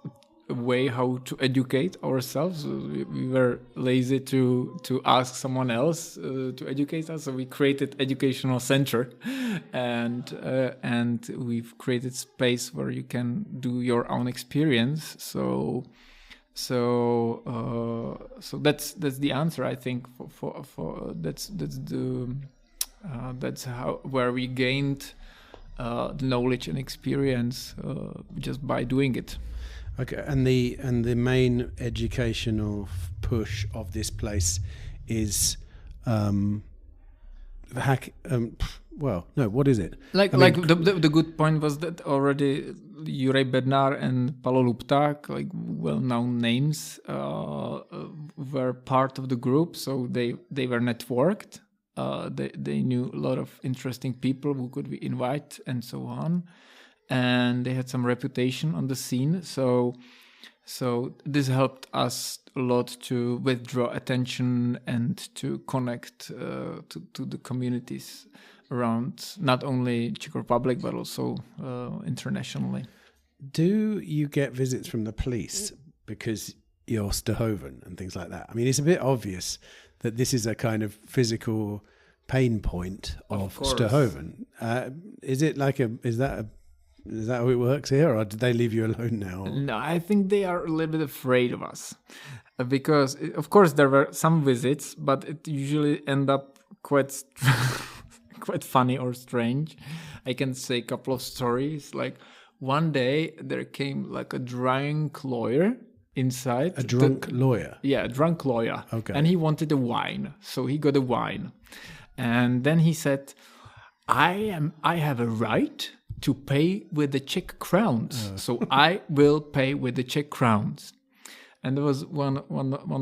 B: a way how to educate ourselves. We were lazy to ask someone else to educate us, so we created educational center, and we've created space where you can do your own experience. So that's the answer, I think. For that's how where we gained the knowledge and experience just by doing it.
A: Okay, and the main educational push of this place is what is it?
B: The good point was that already Juraj Bednar and Paolo Lupták, like well-known names, were part of the group, so they were networked. They knew a lot of interesting people who could we invite and so on. And they had some reputation on the scene, so this helped us a lot to withdraw attention and to connect to the communities around not only Czech Republic but also internationally.
A: Do you get visits from the police because you're Ztohoven and things like that? I mean, it's a bit obvious that this is a kind of physical pain point of Ztohoven. Is that how it works here, or did they leave you alone now?
B: No, I think they are a little bit afraid of us because, of course, there were some visits, but it usually end up quite funny or strange. I can say a couple of stories. Like one day there came like a drunk lawyer inside.
A: A drunk lawyer?
B: Yeah, a drunk lawyer.
A: Okay.
B: And he wanted a wine, so he got a wine, and then he said, "I have a right to pay with the Czech crowns, so I will pay with the Czech crowns." And there was one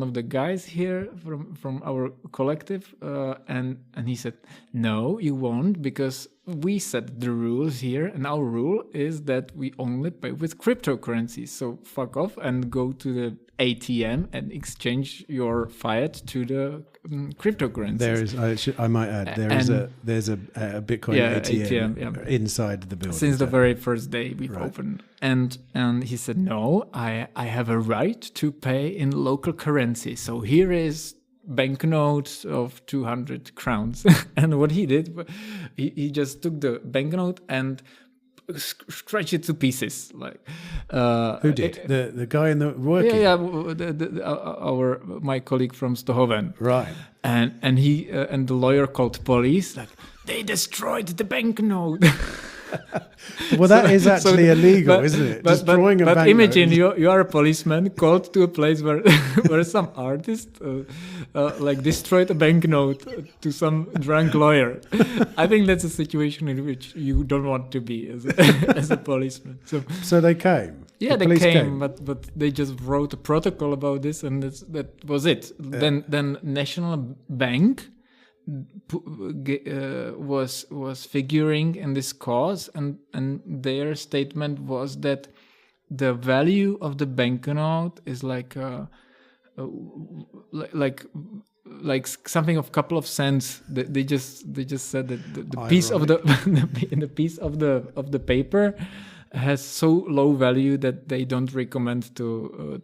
B: of the guys here from our collective, and he said, "No, you won't, because we set the rules here, and our rule is that we only pay with cryptocurrencies. So fuck off and go to the ATM and exchange your fiat to the cryptocurrencies."
A: There is, I might add, there's a Bitcoin ATM inside the building.
B: Since the very first day we've opened. And he said, "No, I have a right to pay in local currency. So here is banknotes of 200 crowns." And what he did, he just took the banknote and scratch it to pieces. Like
A: who did? The guy in the working?
B: My colleague from Ztohoven.
A: Right.
B: And he and the lawyer called police. Like, they destroyed the banknote.
A: Well, that is actually illegal, isn't it? Destroying a banknote.
B: But imagine you are a policeman called to a place where where some artist destroyed a banknote to some drunk lawyer. I think that's a situation in which you don't want to be as a policeman.
A: So they came.
B: Yeah, they came, but they just wrote a protocol about this, and that was it. Then National Bank was figuring in this cause, and their statement was that the value of the banknote is like something of couple of cents. They just said that the piece of the the piece of the paper has so low value that they don't recommend to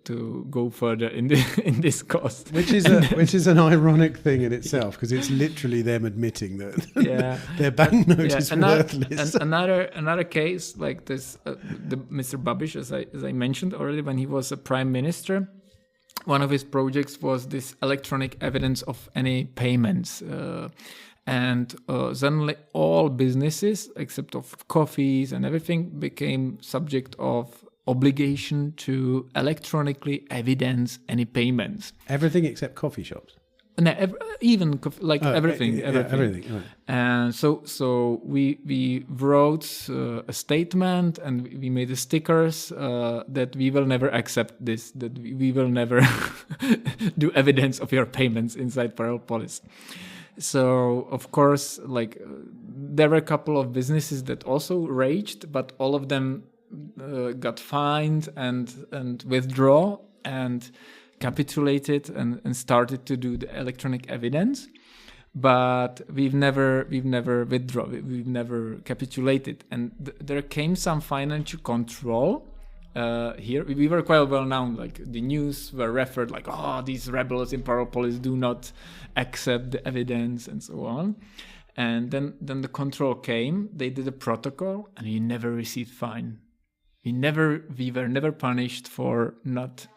B: go further in this cost.
A: Which is an ironic thing in itself, because it's literally them admitting that their banknote is worthless.
B: And another case like this, the Mr. Babiš, as I mentioned already, when he was a prime minister, one of his projects was this electronic evidence of any payments. And suddenly all businesses, except of coffees and everything, became subject of obligation to electronically evidence any payments.
A: Everything except coffee shops?
B: No, even everything.
A: Everything. Right.
B: And so we wrote a statement, and we made the stickers that we will never accept this, that we will never do evidence of your payments inside Paralelni Polis. So, of course, there were a couple of businesses that also raged, but all of them got fined and withdraw and capitulated and started to do the electronic evidence. But we've never withdrawn, we've never capitulated. And there came some financial control. Here we were quite well known, like the news were referred like, these rebels in Paralelni Polis do not accept the evidence and so on. And then the control came, they did a protocol, and we never received fine. We were never punished for not.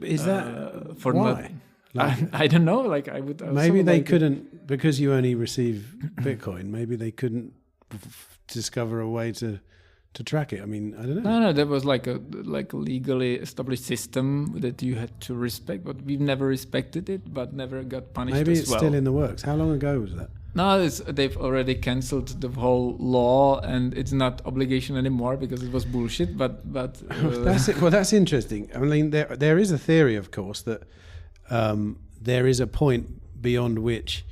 A: Is that for why?
B: I don't know. I would
A: maybe they couldn't, because you only receive Bitcoin. Maybe they couldn't discover a way to track it. I mean, I don't know.
B: No, there was like a legally established system that you had to respect, but we've never respected it, but never got punished.
A: Maybe it's
B: as well.
A: Still in the works. How long ago was that?
B: No, they've already cancelled the whole law, and it's not obligation anymore because it was bullshit. But
A: that's it. Well, that's interesting. I mean, there is a theory, of course, that there is a point beyond which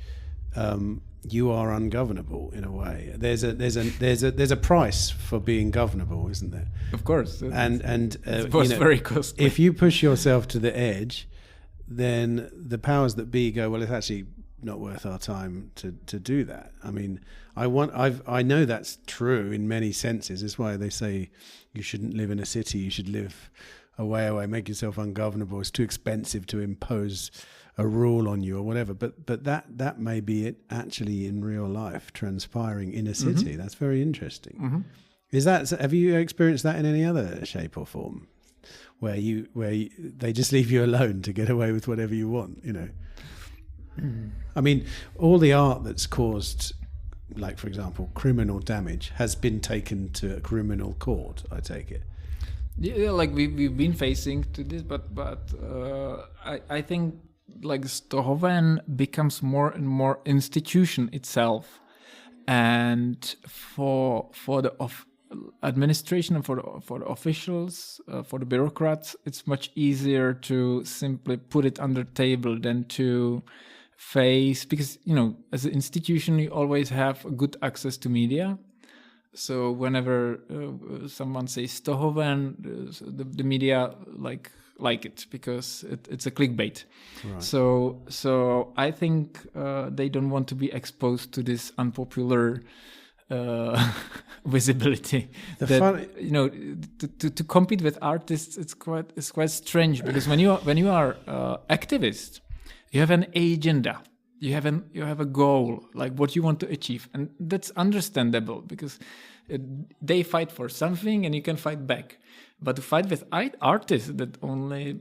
A: you are ungovernable in a way. There's a price for being governable, isn't there?
B: Of course.
A: And
B: it was very costly.
A: If you push yourself to the edge, then the powers that be go, well, it's actually not worth our time to do that. I mean, I know that's true in many senses. That's why they say you shouldn't live in a city. You should live away, make yourself ungovernable. It's too expensive to impose a rule on you or whatever. But that may be it actually in real life transpiring in a city. Mm-hmm. That's very interesting. Mm-hmm. Is that? Have you experienced that in any other shape or form, where they just leave you alone to get away with whatever you want? You know. I mean, all the art that's caused, like, for example, criminal damage has been taken to a criminal court, I take it.
B: Yeah, like we've been facing to this, but I think like Ztohoven becomes more and more institution itself, and for the administration and for the officials, for the bureaucrats, it's much easier to simply put it under the table than to face, because as an institution you always have good access to media. So whenever someone says Ztohoven, the media like it because it's a clickbait. Right. So I think they don't want to be exposed to this unpopular visibility. To compete with artists, it's quite strange, because when you are activist, you have an agenda. You have a goal, like what you want to achieve, and that's understandable because they fight for something, and you can fight back. But to fight with artists that only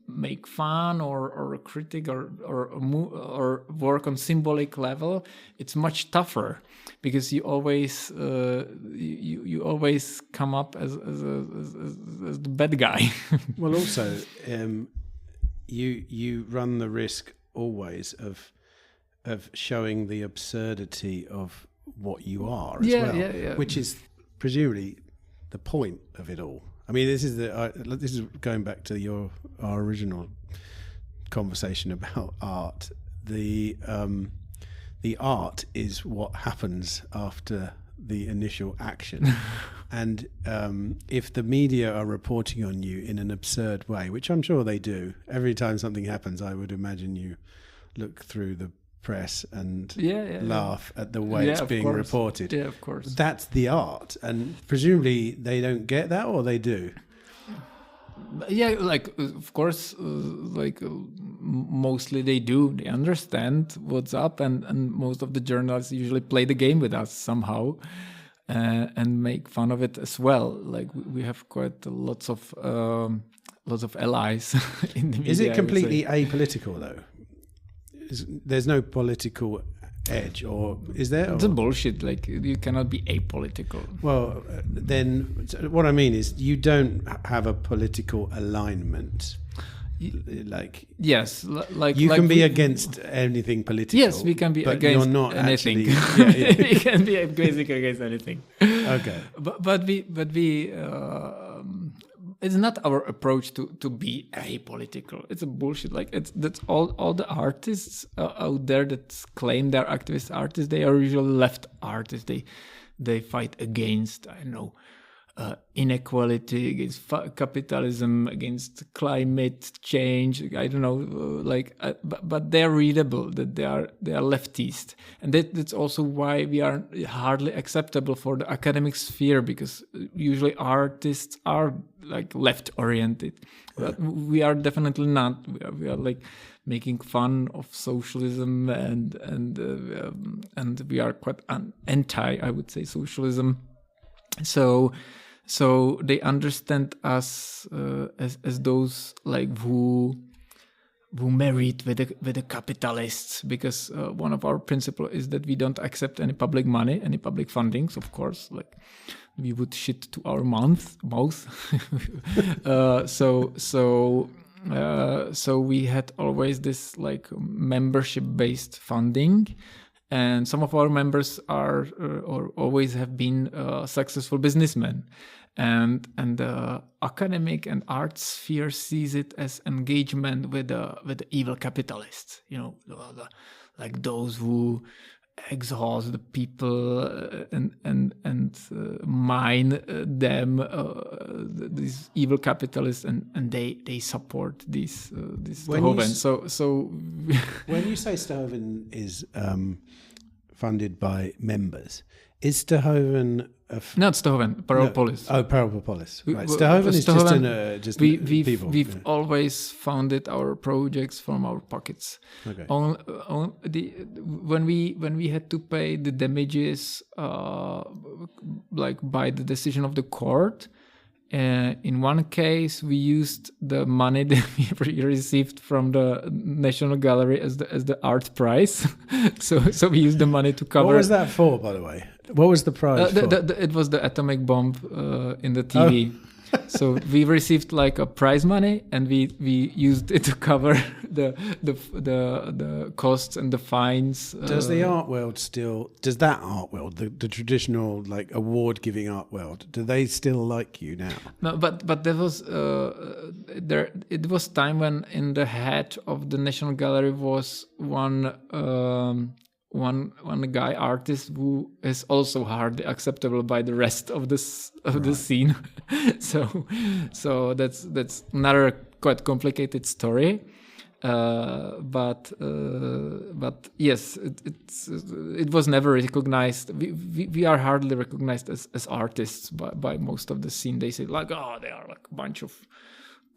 B: make fun or critic or work on symbolic level, it's much tougher because you always you always come up as the bad guy.
A: Well, also you run the risk always of showing the absurdity of what you are as well, which is presumably the point of it all. I mean, this is going back to our original conversation about art. The the art is what happens after the initial action. And if the media are reporting on you in an absurd way, which I'm sure they do, every time something happens, I would imagine you look through the press and laugh at the way it's being reported.
B: Yeah, of course.
A: That's the art. And presumably they don't get that, or they do?
B: Yeah, like, of course, mostly they do. They understand what's up, and most of the journalists usually play the game with us somehow and make fun of it as well. Like, we have quite lots of allies in the media.
A: Is it completely apolitical, though? There's no political edge, or is there?
B: It's a bullshit. Like, you cannot be apolitical.
A: Well, then what I mean is you don't have a political alignment. Like,
B: yes,
A: you can be against anything political.
B: Yes, we can be against
A: you're not
B: anything.
A: Actually,
B: we can be basically against anything.
A: Okay,
B: but we it's not our approach to be apolitical. It's a bullshit. Like, that's all the artists out there that claim they're activist artists. They are usually left artists. They fight against, I don't know, inequality, against capitalism, against climate change. I don't know, but they're readable. That they are leftist, and that's also why we are hardly acceptable for the academic sphere, because usually artists are like left oriented. But we are definitely not. We are like making fun of socialism, and we are quite anti, I would say, socialism. So they understand us as those like who married with the capitalists, because one of our principles is that we don't accept any public money, any public fundings. Of course, like, we would shit to our mouth. So we had always this like membership-based funding. And some of our members are or always have been successful businessmen, and the academic and art sphere sees it as engagement with the evil capitalists. You know, like those who exhaust the people and mine them, these evil capitalists, and they support these Ztohoven. So
A: when you say Ztohoven is funded by members, is Ztohoven
B: not Ztohoven, Paralelni Polis.
A: Oh, Paralelni Polis. Right. Ztohoven is just people.
B: We've always funded our projects from our pockets.
A: Okay.
B: When we had to pay the damages, like by the decision of the court, in one case we used the money that we received from the National Gallery as the art prize. so we used the money to cover.
A: What was that for, by the way? What was the prize for?
B: It was the atomic bomb in the TV. Oh. So we received like a prize money, and we used it to cover the costs and the fines.
A: Does the art world the traditional like award giving art world, do they still like you now?
B: No, but there was it was time when in the head of the National Gallery was one guy artist who is also hardly acceptable by the rest of the scene. so that's another quite complicated story. But yes, it was never recognized. We are hardly recognized as artists by most of the scene. They say like, oh, they are like a bunch of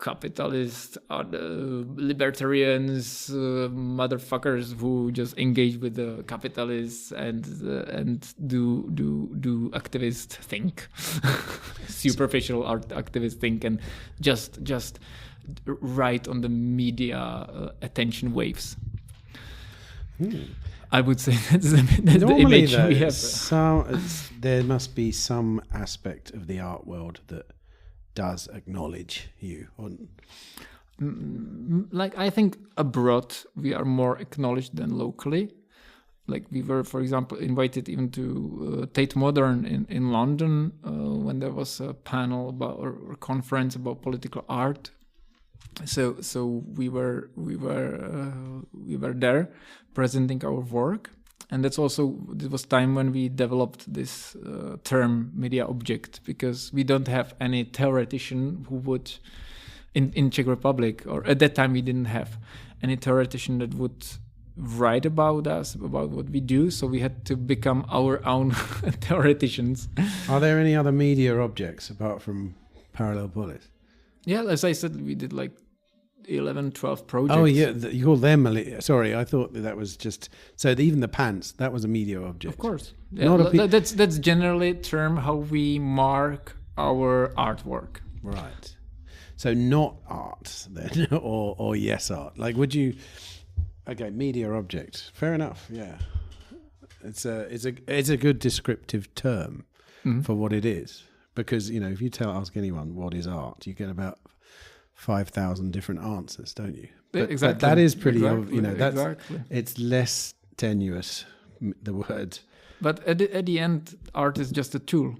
B: capitalists, libertarians, motherfuckers who just engage with the capitalists and do activist think, superficial art activist think, and just ride on the media attention waves. I would say that's the image we have.
A: There must be some aspect of the art world that does acknowledge you.
B: Like, I think abroad we are more acknowledged than locally. Like, we were, for example, invited even to Tate Modern in London when there was a panel about or conference about political art. So we were there presenting our work, And it was time when we developed this term media object, because we don't have any theoretician who would, in Czech Republic, or at that time we didn't have any theoretician that would write about us, about what we do. So we had to become our own theoreticians.
A: Are there any other media objects apart from Paralelni Polis?
B: Yeah, as I said, we did like 11, 12 projects.
A: Oh yeah, you call them. Sorry, I thought that was just. So even the pants, that was a media object.
B: Of course, yeah, that's generally a term how we mark our artwork.
A: Right. So not art then, or yes art. Like, would you? Okay, media object. Fair enough. Yeah, it's a good descriptive term for what it is, because if you ask anyone what is art, you get about 5,000 different answers, don't you?
B: Exactly.
A: But that is pretty, that's
B: exactly.
A: It's less tenuous, the word.
B: But at the end, art is just a tool.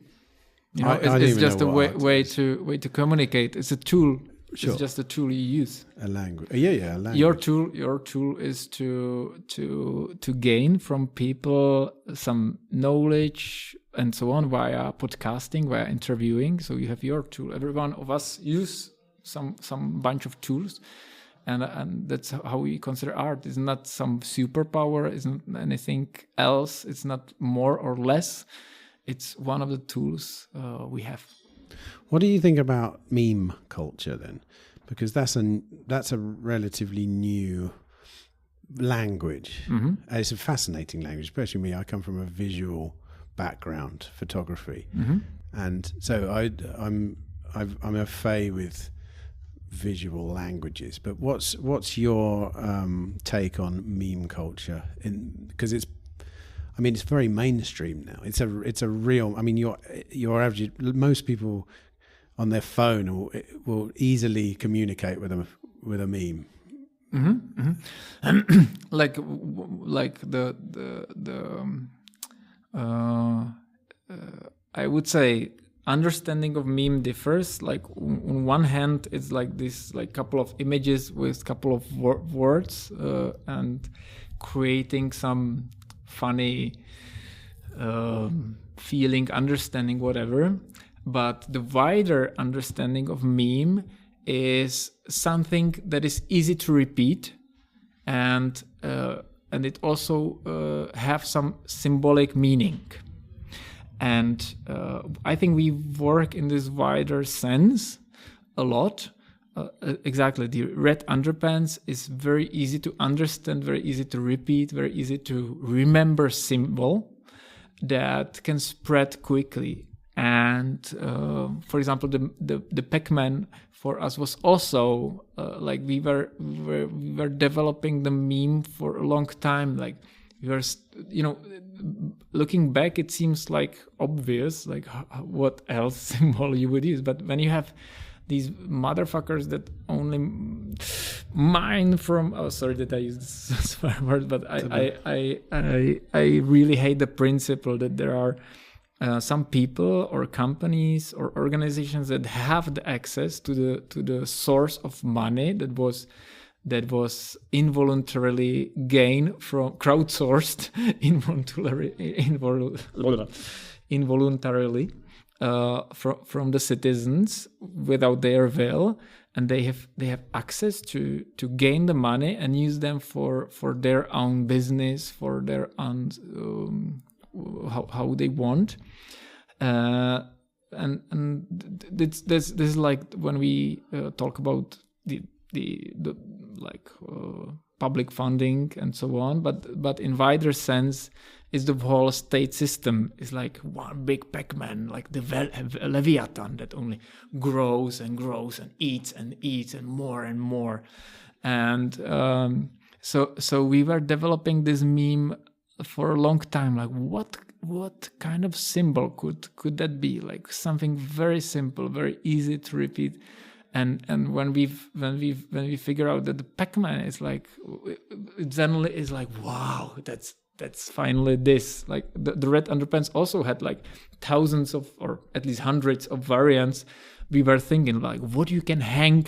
A: It's
B: just a way to communicate. It's a tool. Sure. It's just a tool you use.
A: A language. Yeah, a language.
B: Your tool is to gain from people some knowledge and so on via podcasting, via interviewing. So you have your tool. Every one of us use some bunch of tools, and that's how we consider art. It's not some superpower, isn't anything else, it's not more or less, it's one of the tools we have.
A: What do you think about meme culture then? Because that's a relatively new language. It's a fascinating language, especially me. I come from a visual background, photography, and so I'm a fay with visual languages. But what's your take on meme culture? Because it's very mainstream now. It's a real. Your average, most people on their phone will easily communicate with a meme.
B: Like I would say understanding of meme differs. Like on one hand, it's like this, like couple of images with couple of words and creating some funny feeling, understanding, whatever. But the wider understanding of meme is something that is easy to repeat, and it also have some symbolic meaning. And I think we work in this wider sense a lot. Exactly, the red underpants is very easy to understand, very easy to repeat, very easy to remember symbol that can spread quickly. And for example, the Pac-Man for us was also like we were developing the meme for a long time. Like we were, looking back, it seems like obvious, like what else symbol you would use. But when you have these motherfuckers that only mine from, sorry that I use this swear word, but I really hate the principle that there are some people or companies or organizations that have the access to the source of money that was involuntarily gained from crowdsourced involuntarily from the citizens without their will, and they have access to gain the money and use them for their own business, for their own how they want. And this is like when we talk about the public funding and so on, but in wider sense is the whole state system is like one big Pac-Man, like the Leviathan that only grows and grows and eats and more and more. And so we were developing this meme for a long time, like what kind of symbol could that be? Like something very simple, very easy to repeat. And when we figure out that the Pac-Man is like, it suddenly is like, wow, that's finally this. Like the red underpants also had like thousands of, or at least hundreds of variants. We were thinking like, what you can hang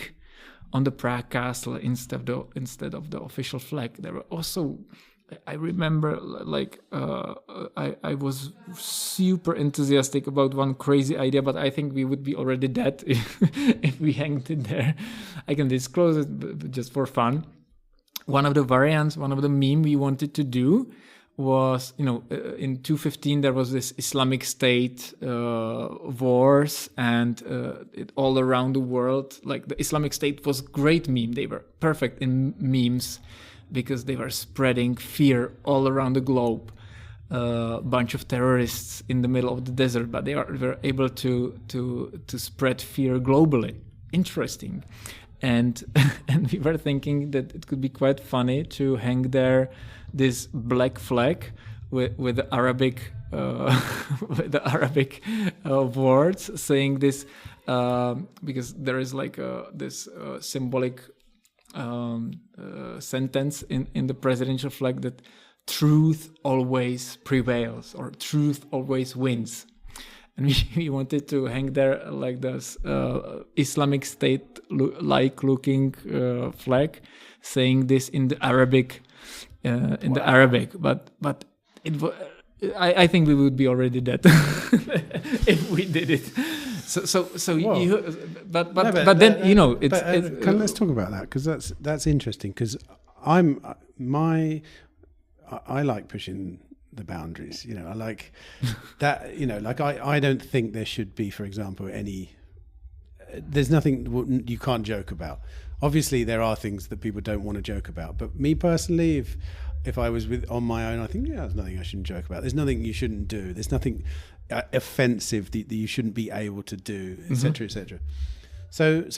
B: on the Prague castle instead of the official flag. There were also I remember like I was super enthusiastic about one crazy idea, but I think we would be already dead if we hanged it there. I can disclose it just for fun. One of the variants, one of the meme we wanted to do was, in 2015 there was this Islamic State wars, and all around the world, like the Islamic State was great meme. They were perfect in memes because they were spreading fear all around the globe. Bunch of terrorists in the middle of the desert, but they were able to spread fear globally. Interesting. And we were thinking that it could be quite funny to hang there this black flag with the Arabic words saying this, because there is like this symbolic sentence in the presidential flag that truth always prevails, or truth always wins. And we wanted to hang there like this Islamic State like looking flag, saying this in the Arabic, but I think we would be already dead if we did it.
A: Let's talk about that, because that's interesting, because I like pushing the boundaries, I like that, like I don't think there should be, for example, there's nothing you can't joke about. Obviously there are things that people don't want to joke about, but me personally, if I was on my own, I think there's nothing I shouldn't joke about. There's nothing you shouldn't do. There's nothing offensive that you shouldn't be able to do, etc., etc. So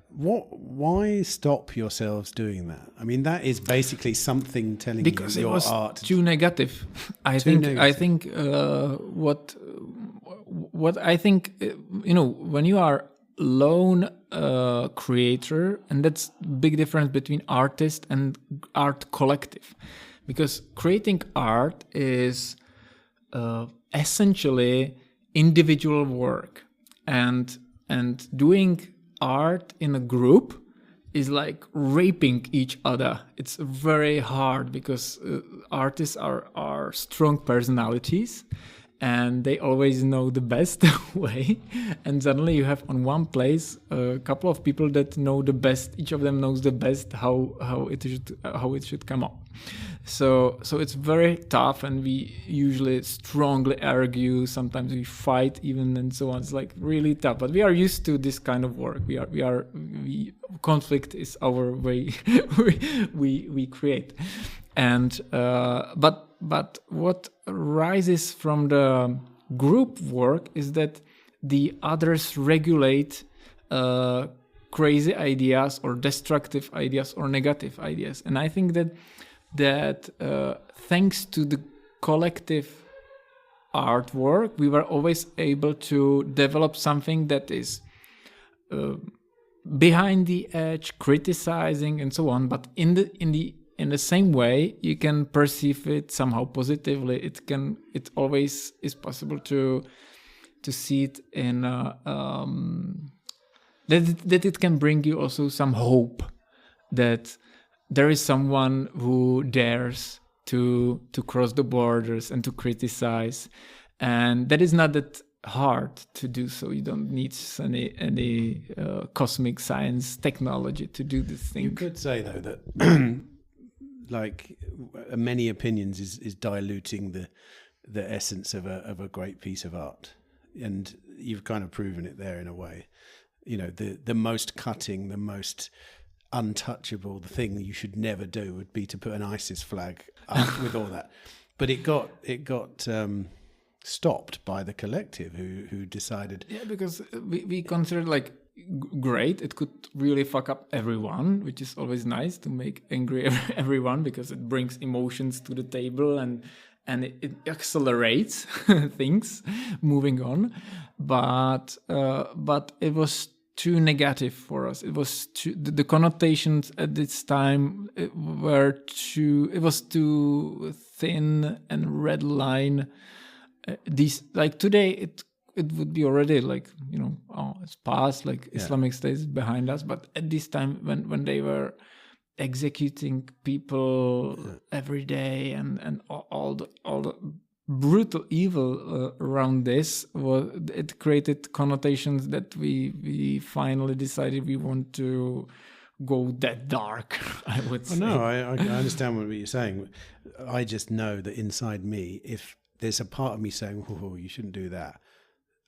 A: why stop yourselves doing that? I mean, that is basically something telling
B: because
A: you your
B: it was
A: art
B: too negative. I think what I think, when you are lone creator, and that's big difference between artist and art collective, because creating art is essentially individual work, and doing art in a group is like raping each other. It's very hard because artists are strong personalities, and they always know the best way. And suddenly you have on one place a couple of people that know the best. Each of them knows the best how it should come up. So it's very tough, and we usually strongly argue. Sometimes we fight even, and so on. It's like really tough. But we are used to this kind of work. Conflict is our way. we create, and but what rises from the group work is that the others regulate crazy ideas or destructive ideas or negative ideas. And I think that thanks to the collective artwork, we were always able to develop something that is behind the edge, criticizing and so on. But in the same way, you can perceive it somehow positively. It always is possible to see it in that it can bring you also some hope that there is someone who dares to cross the borders and to criticize, and that is not that hard to do. So you don't need any cosmic science technology to do this thing.
A: You could say though that like many opinions is diluting the essence of a great piece of art, and you've kind of proven it there in a way. The most cutting, the most untouchable, the thing you should never do would be to put an ISIS flag up with all that. But it got stopped by the collective who decided.
B: Yeah, because we considered like great. It could really fuck up everyone, which is always nice to make angry everyone, because it brings emotions to the table and it accelerates things moving on. But it was too negative for us. It was the connotations at this time were it was too thin and red line. These, like today, it would be already like, it's past, like Islamic State is behind us. But at this time, when they were executing people every day, and all the brutal evil around this, it created connotations that we finally decided we want to go that dark, I would say.
A: No, I understand what you're saying. I just know that inside me, if there's a part of me saying, "Oh, you shouldn't do that,"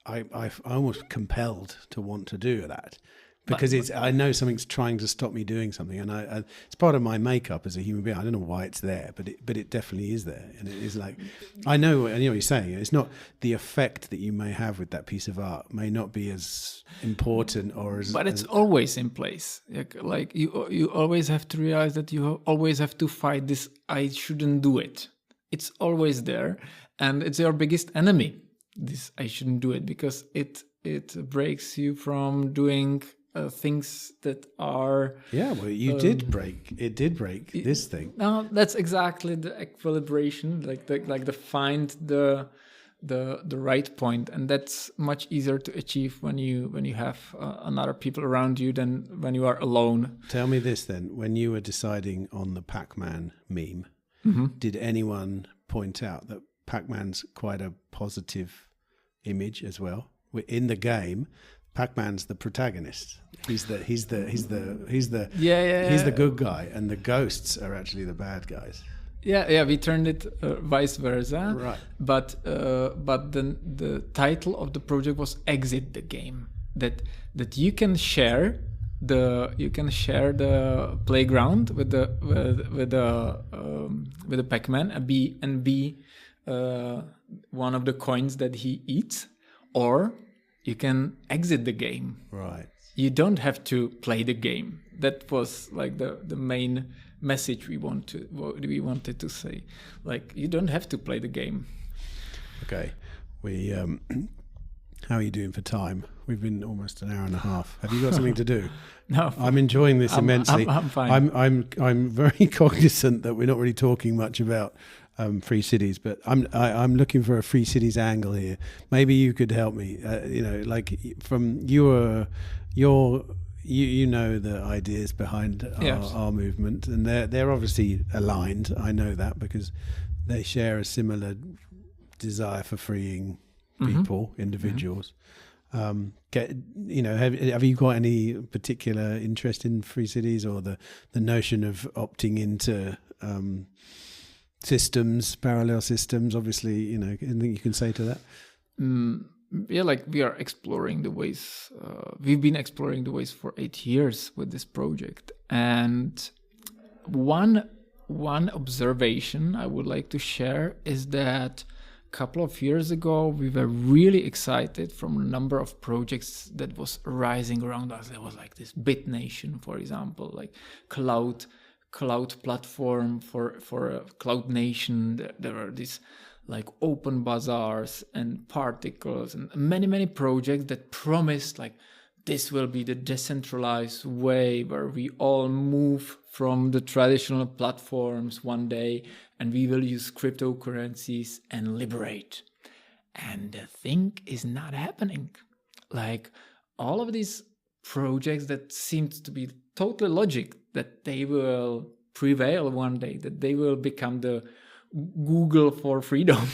A: I'm almost compelled to want to do that. Because I know something's trying to stop me doing something, and it's part of my makeup as a human being. I don't know why it's there, but it definitely is there, and it is like I know what you're saying. It's not the effect that you may have with that piece of art may not be as important or as.
B: But it's always in place. Like you always have to realize that you always have to fight this. I shouldn't do it. It's always there, and it's your biggest enemy. This I shouldn't do it, because it breaks you from doing. Things that are
A: it did break this thing.
B: No, that's exactly the equilibration, like the find the right point, and that's much easier to achieve when you have another people around you than when you are alone.
A: Tell me this then: when you were deciding on the Pac-Man meme, did anyone point out that Pac-Man's quite a positive image as well in the game? Pac-Man's the protagonist. He's the good guy, and the ghosts are actually the bad guys.
B: Yeah. We turned it vice versa.
A: Right.
B: But then the title of the project was "Exit the Game." That you can share the playground with the Pac-Man and be one of the coins that he eats, or you can exit the game.
A: Right.
B: You don't have to play the game. That was like the main message we wanted to say. Like, you don't have to play the game.
A: Okay. We how are you doing for time? We've been almost an hour and a half. Have you got something to do?
B: No.
A: I'm enjoying this immensely.
B: I'm fine.
A: I'm very cognizant that we're not really talking much about free cities, but I'm looking for a free cities angle here. Maybe you could help me. Like from you know the ideas behind our movement, and they're obviously aligned. I know that because they share a similar desire for freeing people, individuals. Have you got any particular interest in free cities or the notion of opting into systems, parallel systems? Obviously, anything you can say to that?
B: Like we are exploring the ways. We've been exploring the ways for 8 years with this project, and one observation I would like to share is that a couple of years ago we were really excited from a number of projects that was arising around us. There was like this BitNation, for example, like cloud platform for Cloud Nation. There are these like open bazaars and particles and many projects that promised like this will be the decentralized way where we all move from the traditional platforms one day and we will use cryptocurrencies and liberate. And the thing is not happening. Like all of these projects that seemed to be totally logic, that they will prevail one day, that they will become the Google for freedom,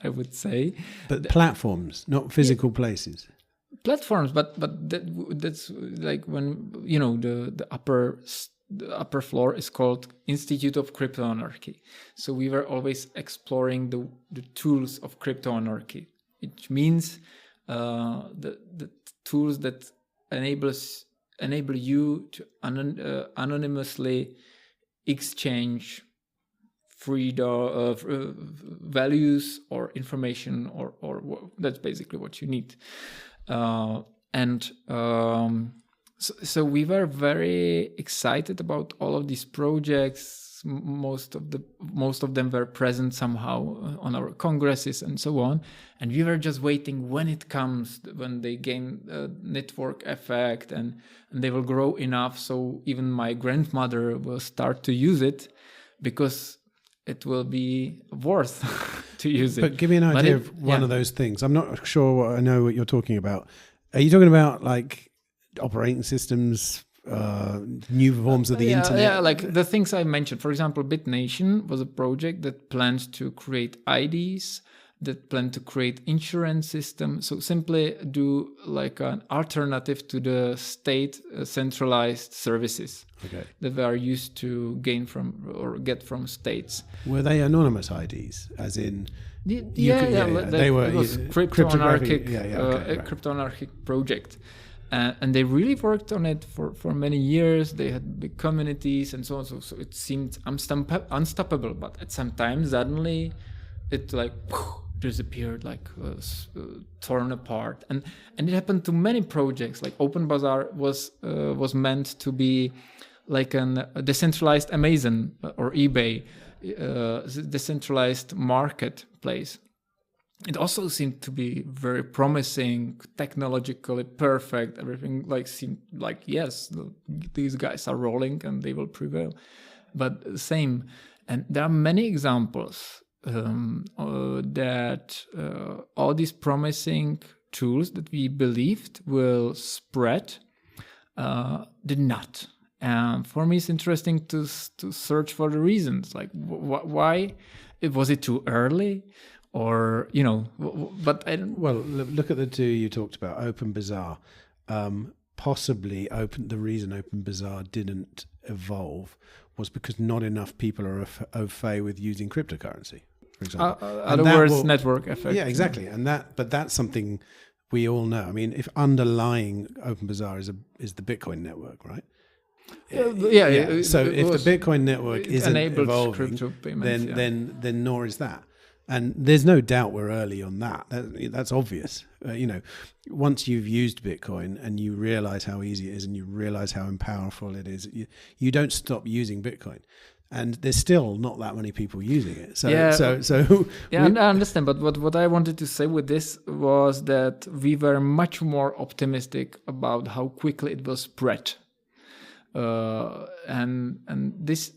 B: I would say.
A: But platforms, not physical places.
B: Platforms, but that's like when the upper floor is called Institute of Crypto-Anarchy. So we were always exploring the tools of crypto-anarchy, which means the tools that enable you to anonymously exchange values or information, or that's basically what you need. So we were very excited about all of these projects. Most of them were present somehow on our congresses and so on. And we were just waiting when it comes, when they gain a network effect and they will grow enough. So even my grandmother will start to use it because it will be worth to use it.
A: But give me an idea of one of those things. I'm not sure I know what you're talking about. Are you talking about like operating systems, new forms of the internet.
B: Yeah, like the things I mentioned. For example, BitNation was a project that planned to create IDs, that planned to create insurance system. So simply do like an alternative to the state centralized services that we are used to gain from or get from states.
A: Were they anonymous IDs, as in?
B: They were. It was crypto-anarchic project. And they really worked on it for many years. They had big communities and so on. So it seemed unstoppable. But at some time, suddenly, it like disappeared, like torn apart. And it happened to many projects. Like Open Bazaar was meant to be like a decentralized Amazon or eBay, decentralized marketplace. It also seemed to be very promising, technologically perfect. Everything like seemed like, yes, these guys are rolling and they will prevail. But same. And there are many examples that all these promising tools that we believed will spread did not. And for me, it's interesting to search for the reasons. Like, why? Was it too early? Or, but I don't...
A: Well, look at the two you talked about, Open Bazaar. Possibly the reason Open Bazaar didn't evolve was because not enough people are au fait with using cryptocurrency, for example.
B: Other words, network effect.
A: Yeah, exactly. But that's something we all know. I mean, if underlying Open Bazaar is the Bitcoin network, right?
B: Yeah.
A: So if the Bitcoin network isn't evolving,
B: crypto payments,
A: then nor is that. And there's no doubt we're early on that. That's obvious. Once you've used Bitcoin and you realize how easy it is and you realize how powerful it is, you don't stop using Bitcoin. And there's still not that many people using it.
B: I understand. But what I wanted to say with this was that we were much more optimistic about how quickly it will spread. And this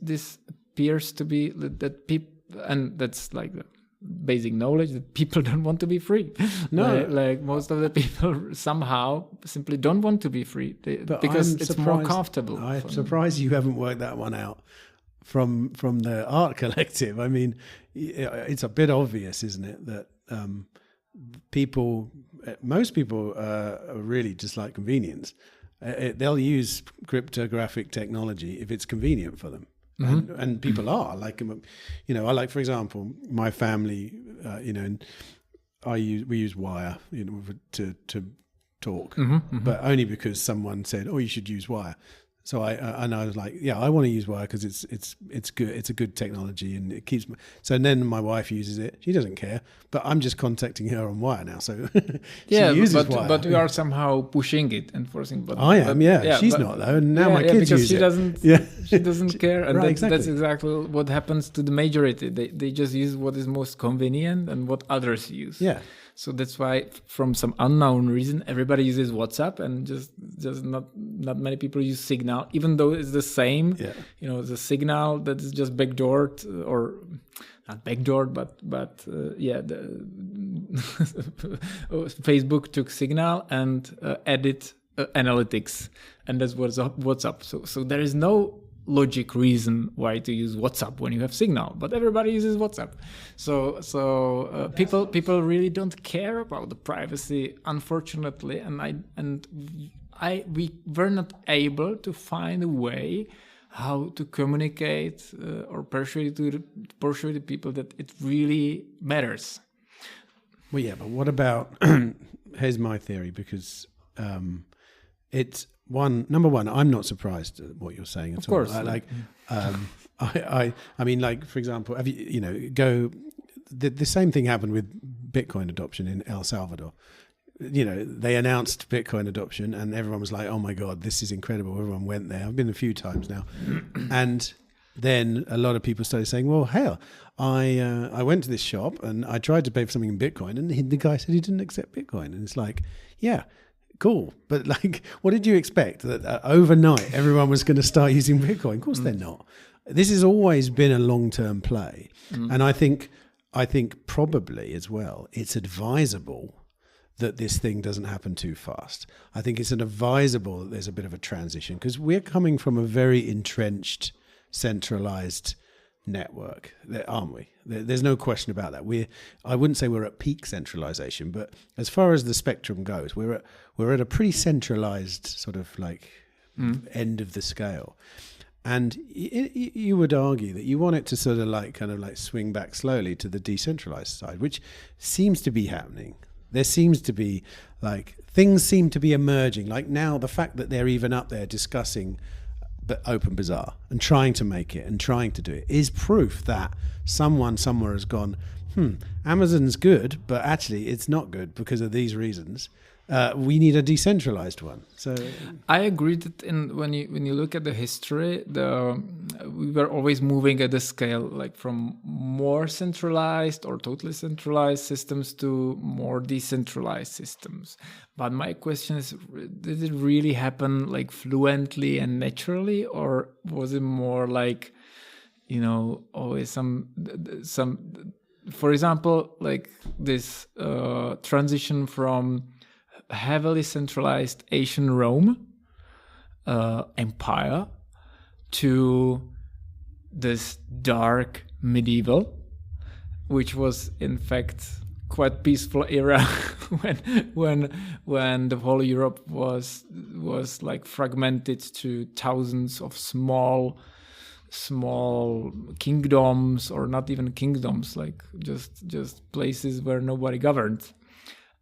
B: appears to be that people, and that's like the basic knowledge that people don't want to be free. No, like most of the people somehow simply don't want to be free because it's more comfortable.
A: I'm surprised you haven't worked that one out from the art collective. I mean, it's a bit obvious, isn't it, that most people are really just like convenience. They'll use cryptographic technology if it's convenient for them. Mm-hmm. And people are like, I like, for example, my family, and we use Wire, to talk, but only because someone said, "Oh, you should use Wire." So I was like, yeah, I want to use Wire because it's good. It's a good technology and it keeps. So then my wife uses it. She doesn't care, but I'm just contacting her on Wire now. So she uses Wire.
B: But we are somehow pushing it and forcing.
A: I am, yeah. She's not though, and now my kids use it.
B: She doesn't care, and
A: right,
B: that's exactly what happens to the majority. They just use what is most convenient and what others use.
A: Yeah.
B: So that's why, from some unknown reason, everybody uses WhatsApp, and just not many people use Signal, even though it's the same. Yeah. The Signal that is just backdoored, or not backdoored, but Facebook took Signal and added analytics, and that's what's WhatsApp. So there is no logic reason why to use WhatsApp when you have Signal, but everybody uses WhatsApp. So people really don't care about the privacy, unfortunately, and we were not able to find a way how to communicate or persuade the people that it really matters.
A: Well, yeah, but what about? Here's my theory, because it's. Number one, I'm not surprised at what you're saying at all. Of course. I mean, like, for example, have the same thing happened with Bitcoin adoption in El Salvador. They announced Bitcoin adoption and everyone was like, oh my God, this is incredible. Everyone went there. I've been a few times now. And then a lot of people started saying, well, hell, I went to this shop and I tried to pay for something in Bitcoin and the guy said he didn't accept Bitcoin. And it's like, yeah, cool. But like, what did you expect? That overnight everyone was going to start using Bitcoin? Of course they're not. This has always been a long-term play. And I think probably as well, it's advisable that this thing doesn't happen too fast. I think it's advisable that there's a bit of a transition, because we're coming from a very entrenched, centralized network, aren't we? There's no question about that. I wouldn't say we're at peak centralization, but as far as the spectrum goes, we're at a pretty centralized sort of like end of the scale. And you would argue that you want it to sort of like kind of like swing back slowly to the decentralized side, which seems to be happening. There seems to be like things seem to be emerging. Like now, the fact that they're even up there discussing the Open Bazaar and trying to make it and trying to do it is proof that someone somewhere has gone, Amazon's good, but actually it's not good because of these reasons. We need a decentralized one. So
B: I agree that when you look at the history, we were always moving at the scale, like from more centralized or totally centralized systems to more decentralized systems. But my question is, did it really happen like fluently and naturally, or was it more like, always some, for example, like this transition from heavily centralized Asian Rome empire to this dark medieval, which was in fact quite peaceful era when the whole Europe was like fragmented to thousands of small kingdoms, or not even kingdoms, like just places where nobody governed.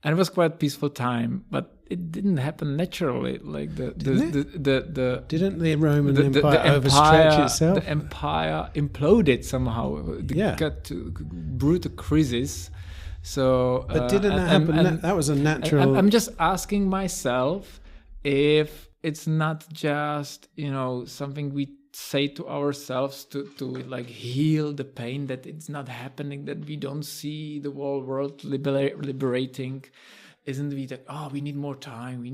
B: And it was quite a peaceful time, but it didn't happen naturally. Like didn't
A: the Roman Empire overstretch itself?
B: The empire imploded somehow. It got to brutal crisis. So,
A: but didn't that happen? That was a natural.
B: I'm just asking myself if it's not just something we say to ourselves to like heal the pain that it's not happening, that we don't see the whole world liberating. Isn't we that we need more time, it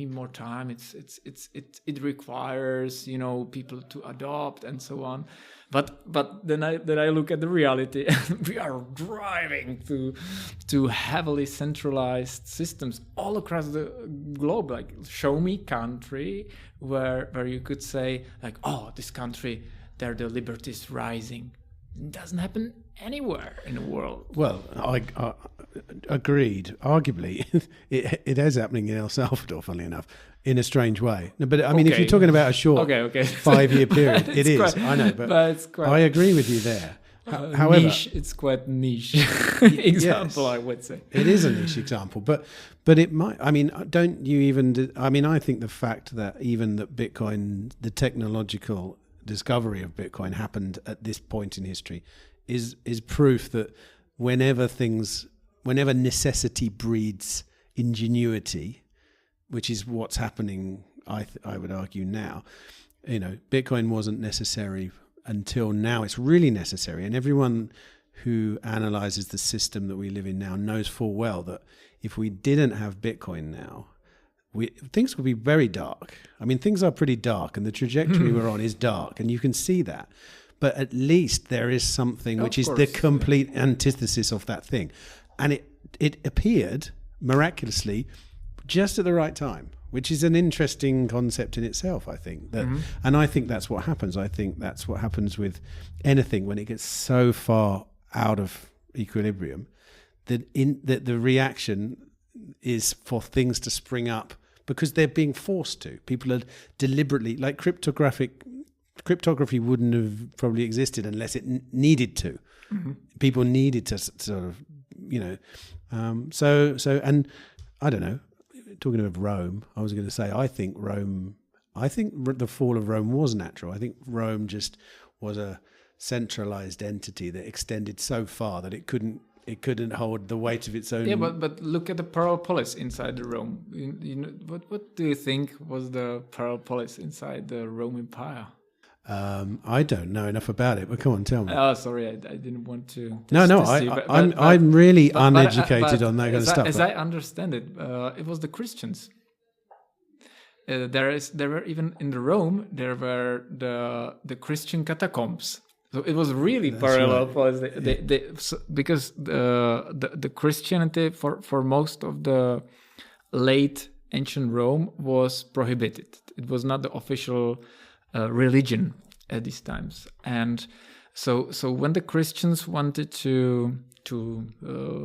B: requires people to adopt and so on, but then I look at the reality and we are driving to heavily centralized systems all across the globe. Like, show me country where you could say like, this country, there the liberty is rising. It doesn't happen anywhere in the world.
A: Well, I agreed. Arguably, it is happening in El Salvador, funnily enough, in a strange way. No, but I mean, if you're talking about a short 5-year period, it is. Quite, I know, but it's quite, I agree with you there. However,
B: niche. It's quite niche example, yes, I would say.
A: It is a niche example, but it might. I mean, don't you even? I mean, I think the fact that even that Bitcoin, the technological discovery of Bitcoin, happened at this point in history is proof that whenever necessity breeds ingenuity, which is what's happening, I would argue now, Bitcoin wasn't necessary until now. It's really necessary, and everyone who analyzes the system that we live in now knows full well that if we didn't have Bitcoin now, things would be very dark. I mean, things are pretty dark, and the trajectory we're on is dark, and you can see that. But at least there is something which is the complete antithesis of that thing. And it appeared miraculously just at the right time, which is an interesting concept in itself, I think. And I think that's what happens. I think that's what happens with anything when it gets so far out of equilibrium, that the reaction is for things to spring up because they're being forced to. People are deliberately, like cryptography wouldn't have probably existed unless it needed to. People needed to sort of, so and I don't know, talking of Rome, I was going to say, I think the fall of Rome was natural. I think Rome just was a centralized entity that extended so far that it couldn't hold the weight of its own.
B: Yeah, but look at the Paralelni Polis inside the Rome. What do you think was the Paralelni Polis inside the Rome Empire?
A: I don't know enough about it, but come on, tell me.
B: Oh, sorry, I didn't want to.
A: I'm really uneducated on that kind of stuff.
B: As I understand it, it was the Christians. There were even in the Rome there were the Christian catacombs. So it was really parallel, right. Because the Christianity for most of the late ancient Rome was prohibited. It was not the official religion at these times. And so when the Christians wanted to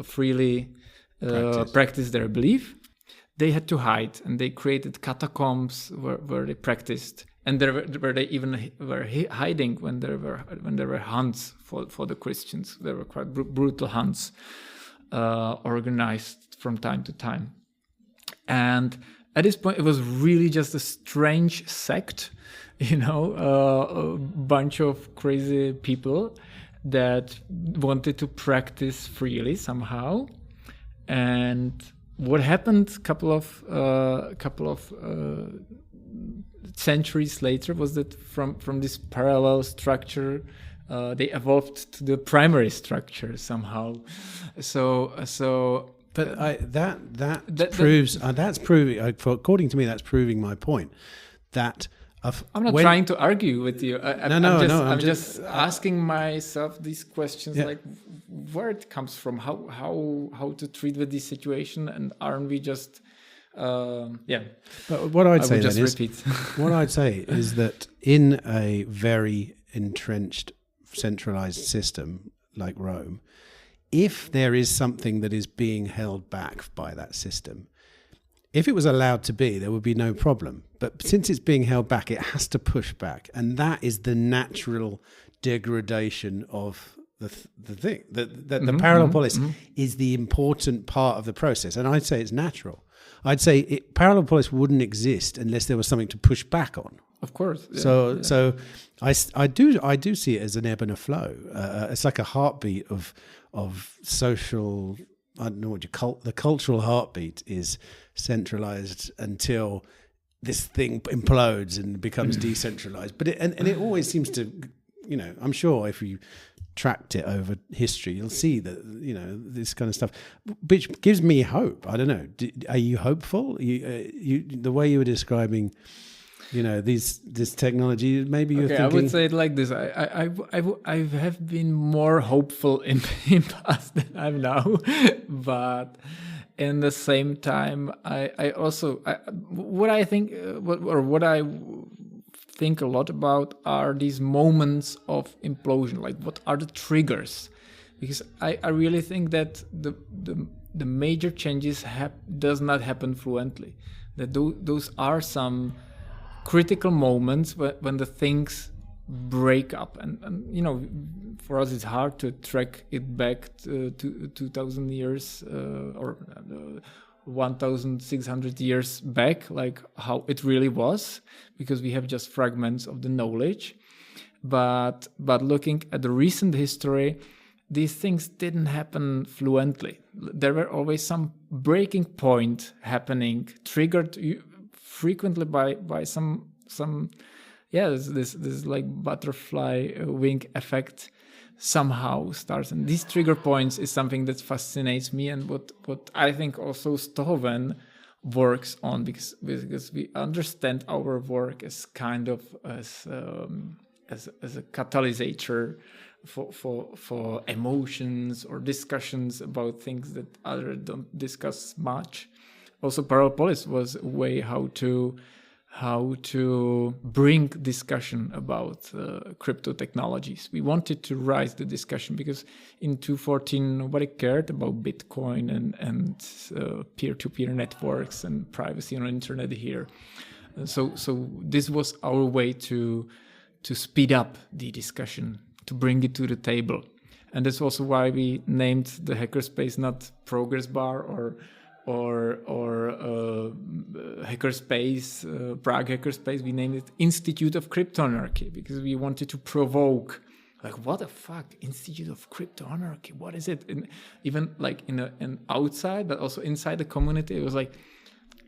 B: freely practice their belief, they had to hide, and they created catacombs where they practiced, and where they even were hiding when there were hunts for the Christians. There were quite brutal hunts organized from time to time. And at this point, it was really just a strange sect, a bunch of crazy people that wanted to practice freely somehow. And what happened couple of centuries later was that from this parallel structure, they evolved to the primary structure somehow.
A: But according to me, that's proving my point. That
B: I'm not trying to argue with you. I'm just asking myself these questions, like where it comes from, how to treat with this situation, and aren't we just
A: But what I'd say is that in a very entrenched, centralized system like Rome, if there is something that is being held back by that system, if it was allowed to be, there would be no problem. But since it's being held back, it has to push back. And that is the natural degradation of the thing. The Paralelni Polis is the important part of the process. And I'd say it's natural. I'd say Paralelni Polis wouldn't exist unless there was something to push back on.
B: Of course. Yeah,
A: so I do see it as an ebb and a flow. It's like a heartbeat of social. I don't know what you call the cultural heartbeat is centralized until this thing implodes and becomes decentralized. But it always seems to, I'm sure if you tracked it over history, you'll see that, this kind of stuff, which gives me hope. I don't know. Are you hopeful? You the way you were describing, this technology, maybe you're thinking...
B: I would say it like this. I have been more hopeful in past than I'm now, but in the same time, what I think a lot about are these moments of implosion. Like, what are the triggers? Because I really think that the major changes does not happen fluently. That those are some critical moments when the things break up, and for us it's hard to track it back to 2,000 years or 1,600 years back, like how it really was, because we have just fragments of the knowledge. But looking at the recent history, these things didn't happen fluently. There were always some breaking point happening, triggered frequently by some this like butterfly wing effect somehow starts. And these trigger points is something that fascinates me, and what I think also Ztohoven works on, because we understand our work as kind of as a catalysator for emotions or discussions about things that others don't discuss much. Also, Paralelni Polis was a way how to bring discussion about crypto technologies. We wanted to raise the discussion because in 2014 nobody cared about Bitcoin and peer-to-peer networks and privacy on the internet here. So this was our way to speed up the discussion, to bring it to the table. And that's also why we named the hackerspace not Progress Bar or hackerspace, Prague hackerspace. We named it Institute of Crypto-anarchy because we wanted to provoke, like, what the fuck, Institute of Crypto-anarchy, what is it? And even like in outside, but also inside the community, it was like,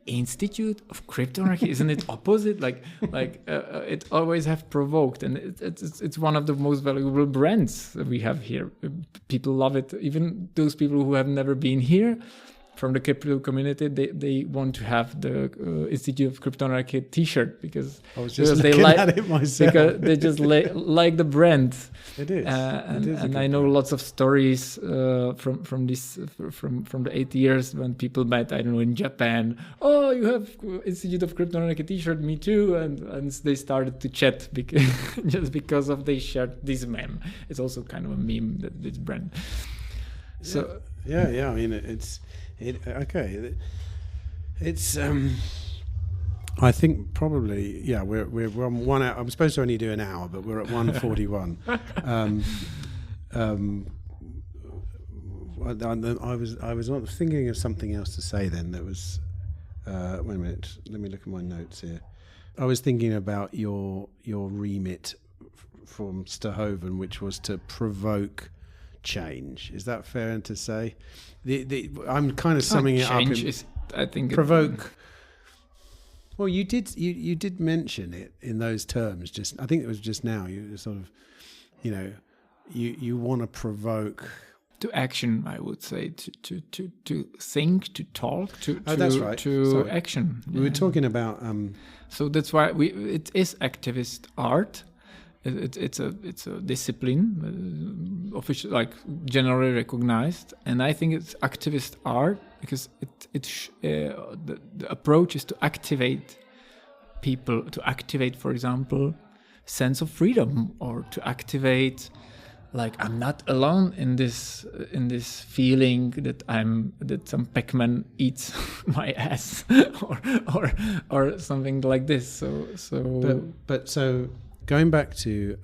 B: Institute of Crypto-anarchy, isn't it opposite? It always have provoked, and it's one of the most valuable brands that we have here. People love it, even those people who have never been here. from the crypto community, they want to have the Institute of Crypto-Anarchy T-shirt because
A: I was just looking at it myself.
B: Because they just like the brand.
A: It is.
B: And I know lots of stories from the 8 years when people met, I don't know, in Japan. Oh, you have Institute of Crypto-Anarchy T-shirt, me too, and they started to chat just because of they shared this meme. It's also kind of a meme, that this brand. So
A: yeah. I mean, okay. It's I think probably we're on 1 hour. I'm supposed to only do an hour, but we're at 1:41. I was thinking of something else to say then. That was wait a minute. Let me look at my notes here. I was thinking about your remit from Ztohoven, which was to provoke change. Is that fair to say? I'm kind of summing it up.
B: Change is, I think,
A: provoke. Well, you did mention it in those terms. I think it was just now. You sort of, you want to provoke
B: to action. I would say to think, to talk,
A: that's right.
B: to action.
A: We were talking about.
B: So that's why it is activist art. It's a discipline, official, like generally recognized, and I think it's activist art because the approach is to activate people, to activate, for example, sense of freedom, or to activate, like, I'm not alone in this feeling that some Pac-Man eats my ass, or something like this. So.
A: Going back to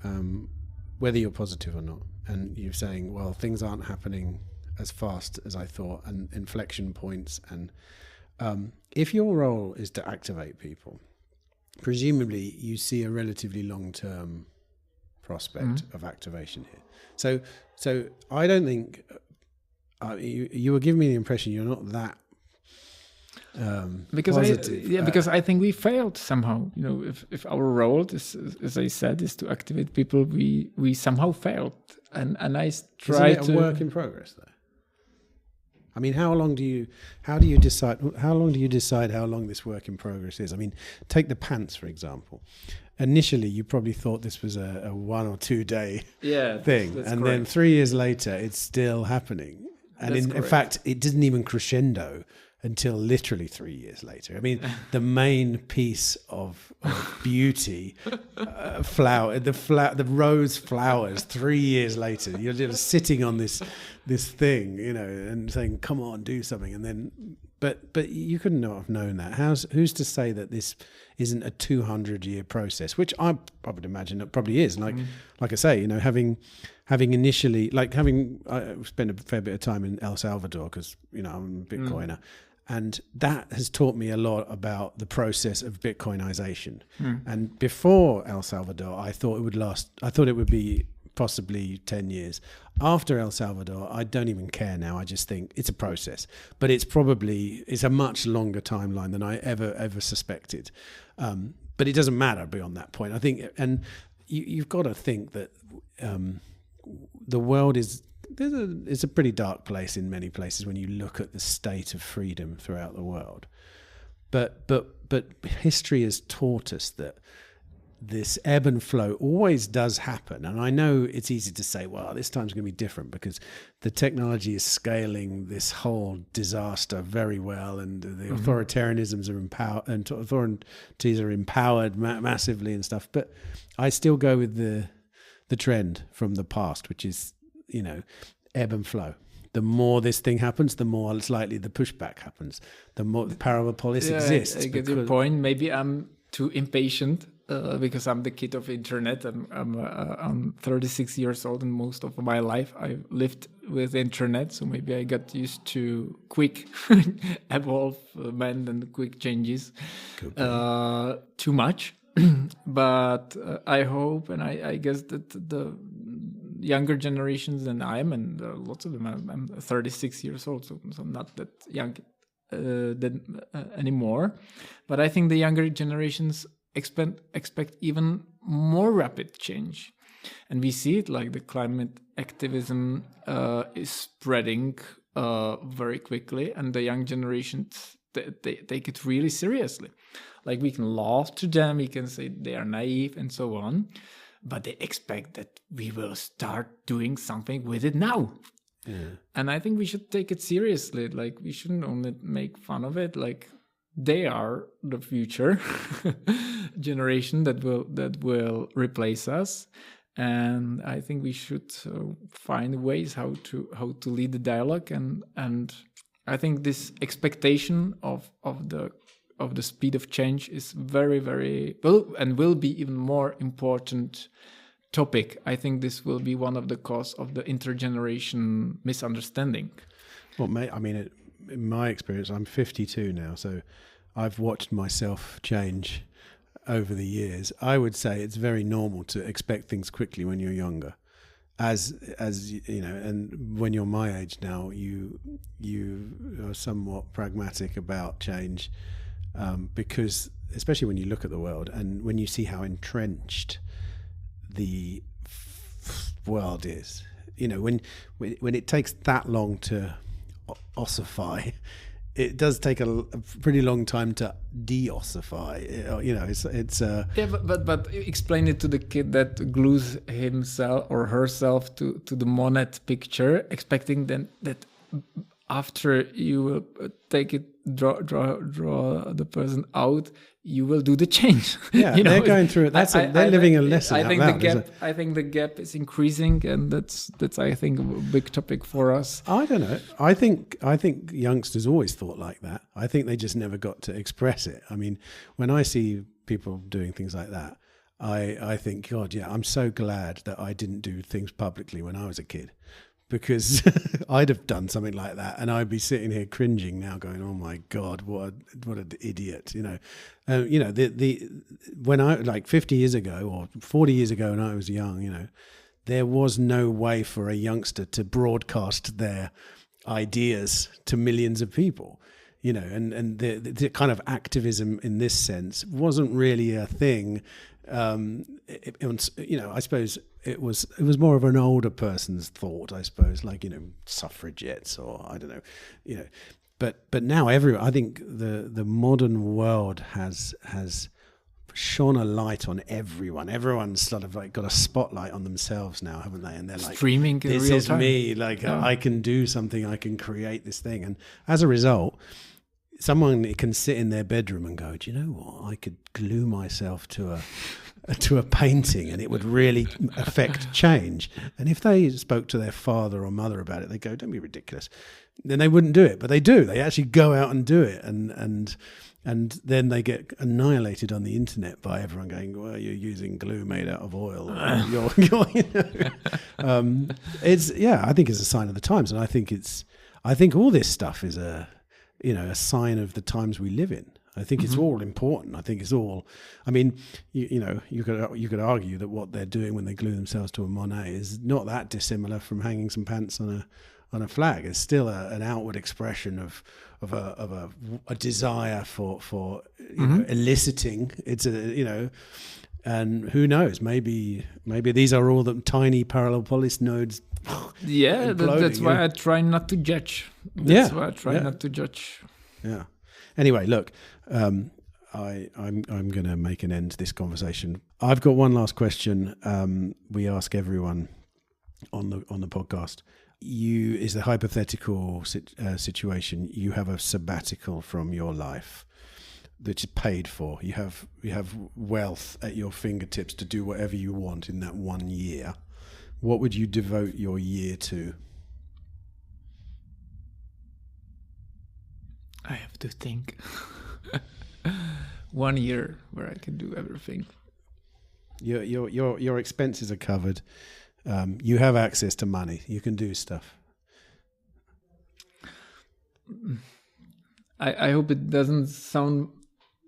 A: whether you're positive or not, and you're saying, well, things aren't happening as fast as I thought, and inflection points, and if your role is to activate people, presumably you see a relatively long-term prospect of activation here. So I don't think you were giving me the impression you're not that
B: because I think we failed somehow. If our role is, as I said, is to activate people, we somehow failed. And I try to.
A: Isn't it a work in progress, though? I mean, how long do you decide how long this work in progress is? I mean, take the pants, for example. Initially, you probably thought this was a 1 or 2 day thing,
B: that's
A: and
B: correct.
A: then 3 years later, it's still happening. And in fact, it didn't even crescendo until literally 3 years later. I mean, the main piece of beauty, the rose flowers 3 years later. You're just sitting on this thing, and saying, "Come on, do something." And then, but you couldn't have known that. Who's to say that this isn't a 200-year process? Which I would imagine it probably is. Like I say, having initially, I spent a fair bit of time in El Salvador because I'm a Bitcoiner. And that has taught me a lot about the process of Bitcoinization. And before El Salvador, I thought it would be possibly 10 years. After El Salvador, I don't even care now. I just think it's a process. But it's a much longer timeline than I ever suspected. But it doesn't matter beyond that point. I think, and you've got to think that the world is... It's a pretty dark place in many places when you look at the state of freedom throughout the world. But history has taught us that this ebb and flow always does happen. And I know it's easy to say, well, this time's going to be different because the technology is scaling this whole disaster very well, and the authoritarianisms are empowered, and authorities are empowered massively and stuff. But I still go with the trend from the past, which is, ebb and flow. The more this thing happens, the more it's likely the pushback happens. The more the Paralelni Polis exists.
B: I get your point. Maybe I'm too impatient because I'm the kid of internet. I'm 36 years old, and most of my life I lived with internet. So maybe I got used to quick evolvement and quick changes too much. But I hope, and I guess that the younger generations than I am, and lots of them, I'm 36 years old, so I'm not that young anymore. But I think the younger generations expect even more rapid change. And we see it like the climate activism is spreading very quickly, and the young generations, they take it really seriously. Like, we can laugh to them, we can say they are naive and so on, but they expect that we will start doing something with it now. Yeah. And I think we should take it seriously. Like, we shouldn't only make fun of it. Like, they are the future generation that will replace us. And I think we should find ways how to lead the dialogue. And I think this expectation of the speed of change is very, very will be even more important topic. I think this will be one of the cause of the intergeneration misunderstanding.
A: Well, in my experience, I'm 52 now, so I've watched myself change over the years. I would say it's very normal to expect things quickly when you're younger. As you know, and when you're my age now, you are somewhat pragmatic about change, because especially when you look at the world and when you see how entrenched the world is, when it takes that long to ossify, it does take a pretty long time to de-ossify. It's
B: but explain it to the kid that glues himself or herself to the Monet picture, expecting then that after you will take it, draw the person out, you will do the change.
A: Yeah, they're going through it. They're living a lesson.
B: I think the gap is increasing, and that's I think a big topic for us.
A: I don't know. I think youngsters always thought like that. I think they just never got to express it. I mean, when I see people doing things like that, I think, God, yeah, I'm so glad that I didn't do things publicly when I was a kid. Because I'd have done something like that, and I'd be sitting here cringing now, going, "Oh my God, what an idiot!" When I, like 50 years ago or 40 years ago, when I was young, there was no way for a youngster to broadcast their ideas to millions of people, and the kind of activism in this sense wasn't really a thing. I suppose it was more of an older person's thought, I suppose, like, suffragettes or I don't know, but now I think the modern world has shone a light on everyone. Everyone's sort of like got a spotlight on themselves now, haven't they? And they're like,
B: streaming in
A: this
B: real
A: is
B: time.
A: Me, like, yeah. I can do something, I can create this thing. And as a result, someone can sit in their bedroom and go, do you know what? I could glue myself to a painting and it would really affect change. And if they spoke to their father or mother about it, they go, don't be ridiculous. Then they wouldn't do it, but they do. They actually go out and do it, and then they get annihilated on the internet by everyone going, well, you're using glue made out of oil. It's, yeah, I think it's a sign of the times, and I think all this stuff is a sign of the times we live in. I think it's all important. I think it's all. I mean, you could argue that what they're doing when they glue themselves to a Monet is not that dissimilar from hanging some pants on a flag. It's still an outward expression of a desire for eliciting. It's and who knows? Maybe these are all the tiny parallel polis nodes.
B: Yeah, that's why I try not to judge. That's why I try not to judge.
A: Yeah. Anyway, look, I'm going to make an end to this conversation. I've got one last question. We ask everyone on the podcast. Is the hypothetical situation? You have a sabbatical from your life that is paid for. You have wealth at your fingertips to do whatever you want in that 1 year. What would you devote your year to?
B: I have to think. 1 year where I can do everything.
A: Your expenses are covered. You have access to money. You can do stuff.
B: I hope it doesn't sound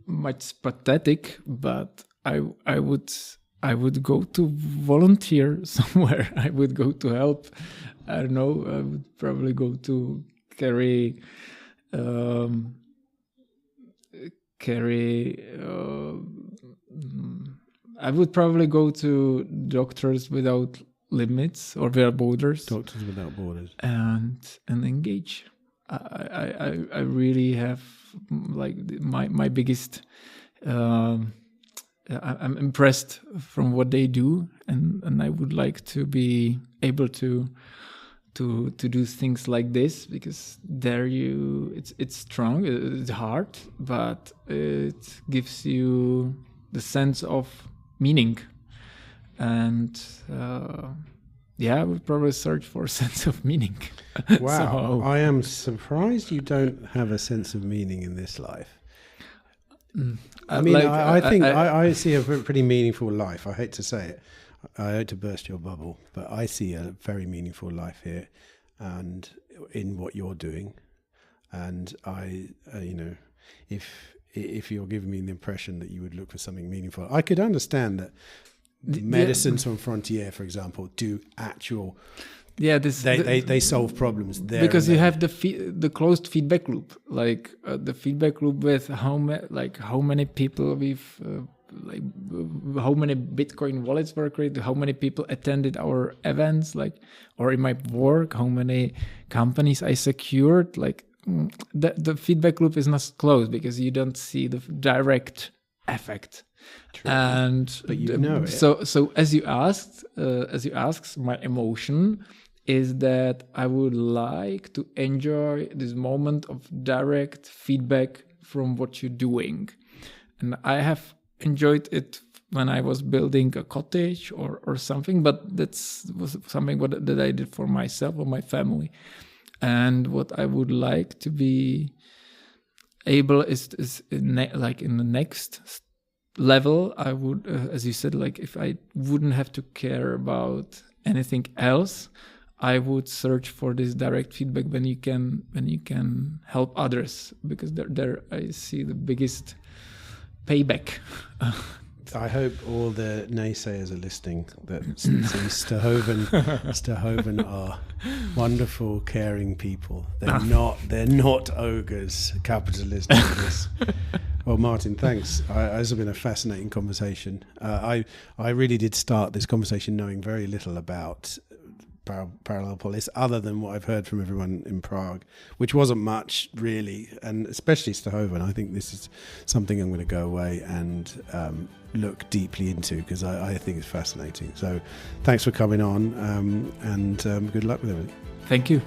B: much pathetic, but I would go to volunteer somewhere. I would go to help. I don't know. I would probably go to carry I would probably go to Doctors Without Limits or Without Borders.
A: Doctors Without Borders.
B: And engage. I really have like my biggest. I'm impressed from what they do, and I would like to be able to do things like this, because it's strong, it's hard, but it gives you the sense of meaning. And I would probably search for a sense of meaning.
A: Wow. I am surprised you don't have a sense of meaning in this life. I mean, I think I see a pretty meaningful life. I hate to say it. I hate to burst your bubble, but I see a very meaningful life here, and in what you're doing. And I, if you're giving me the impression that you would look for something meaningful, I could understand that Medicines Sans Frontières, for example, do actual. Yeah, they solve problems there,
B: because you have the closed feedback loop, like the feedback loop with how many people we've how many Bitcoin wallets were created, how many people attended our events, or in my work, how many companies I secured. The feedback loop is not closed because you don't see the direct effect.
A: True.
B: But
A: you know it.
B: So as you asked, my emotion is that I would like to enjoy this moment of direct feedback from what you're doing. And I have enjoyed it when I was building a cottage or something, but was something that I did for myself or my family. And what I would like to be able is in the next level, I would, as you said, if I wouldn't have to care about anything else, I would search for this direct feedback when you can help others, because there I see the biggest payback.
A: I hope all the naysayers are listening. That Ztohoven are wonderful, caring people. They're not ogres, capitalist ogres. Well, Martin, thanks. This has been a fascinating conversation. I really did start this conversation knowing very little about Paralelni Polis, other than what I've heard from everyone in Prague, which wasn't much really, and especially Ztohoven. I think this is something I'm going to go away and look deeply into, because I think it's fascinating. So thanks for coming on, and good luck with everything.
B: Thank you.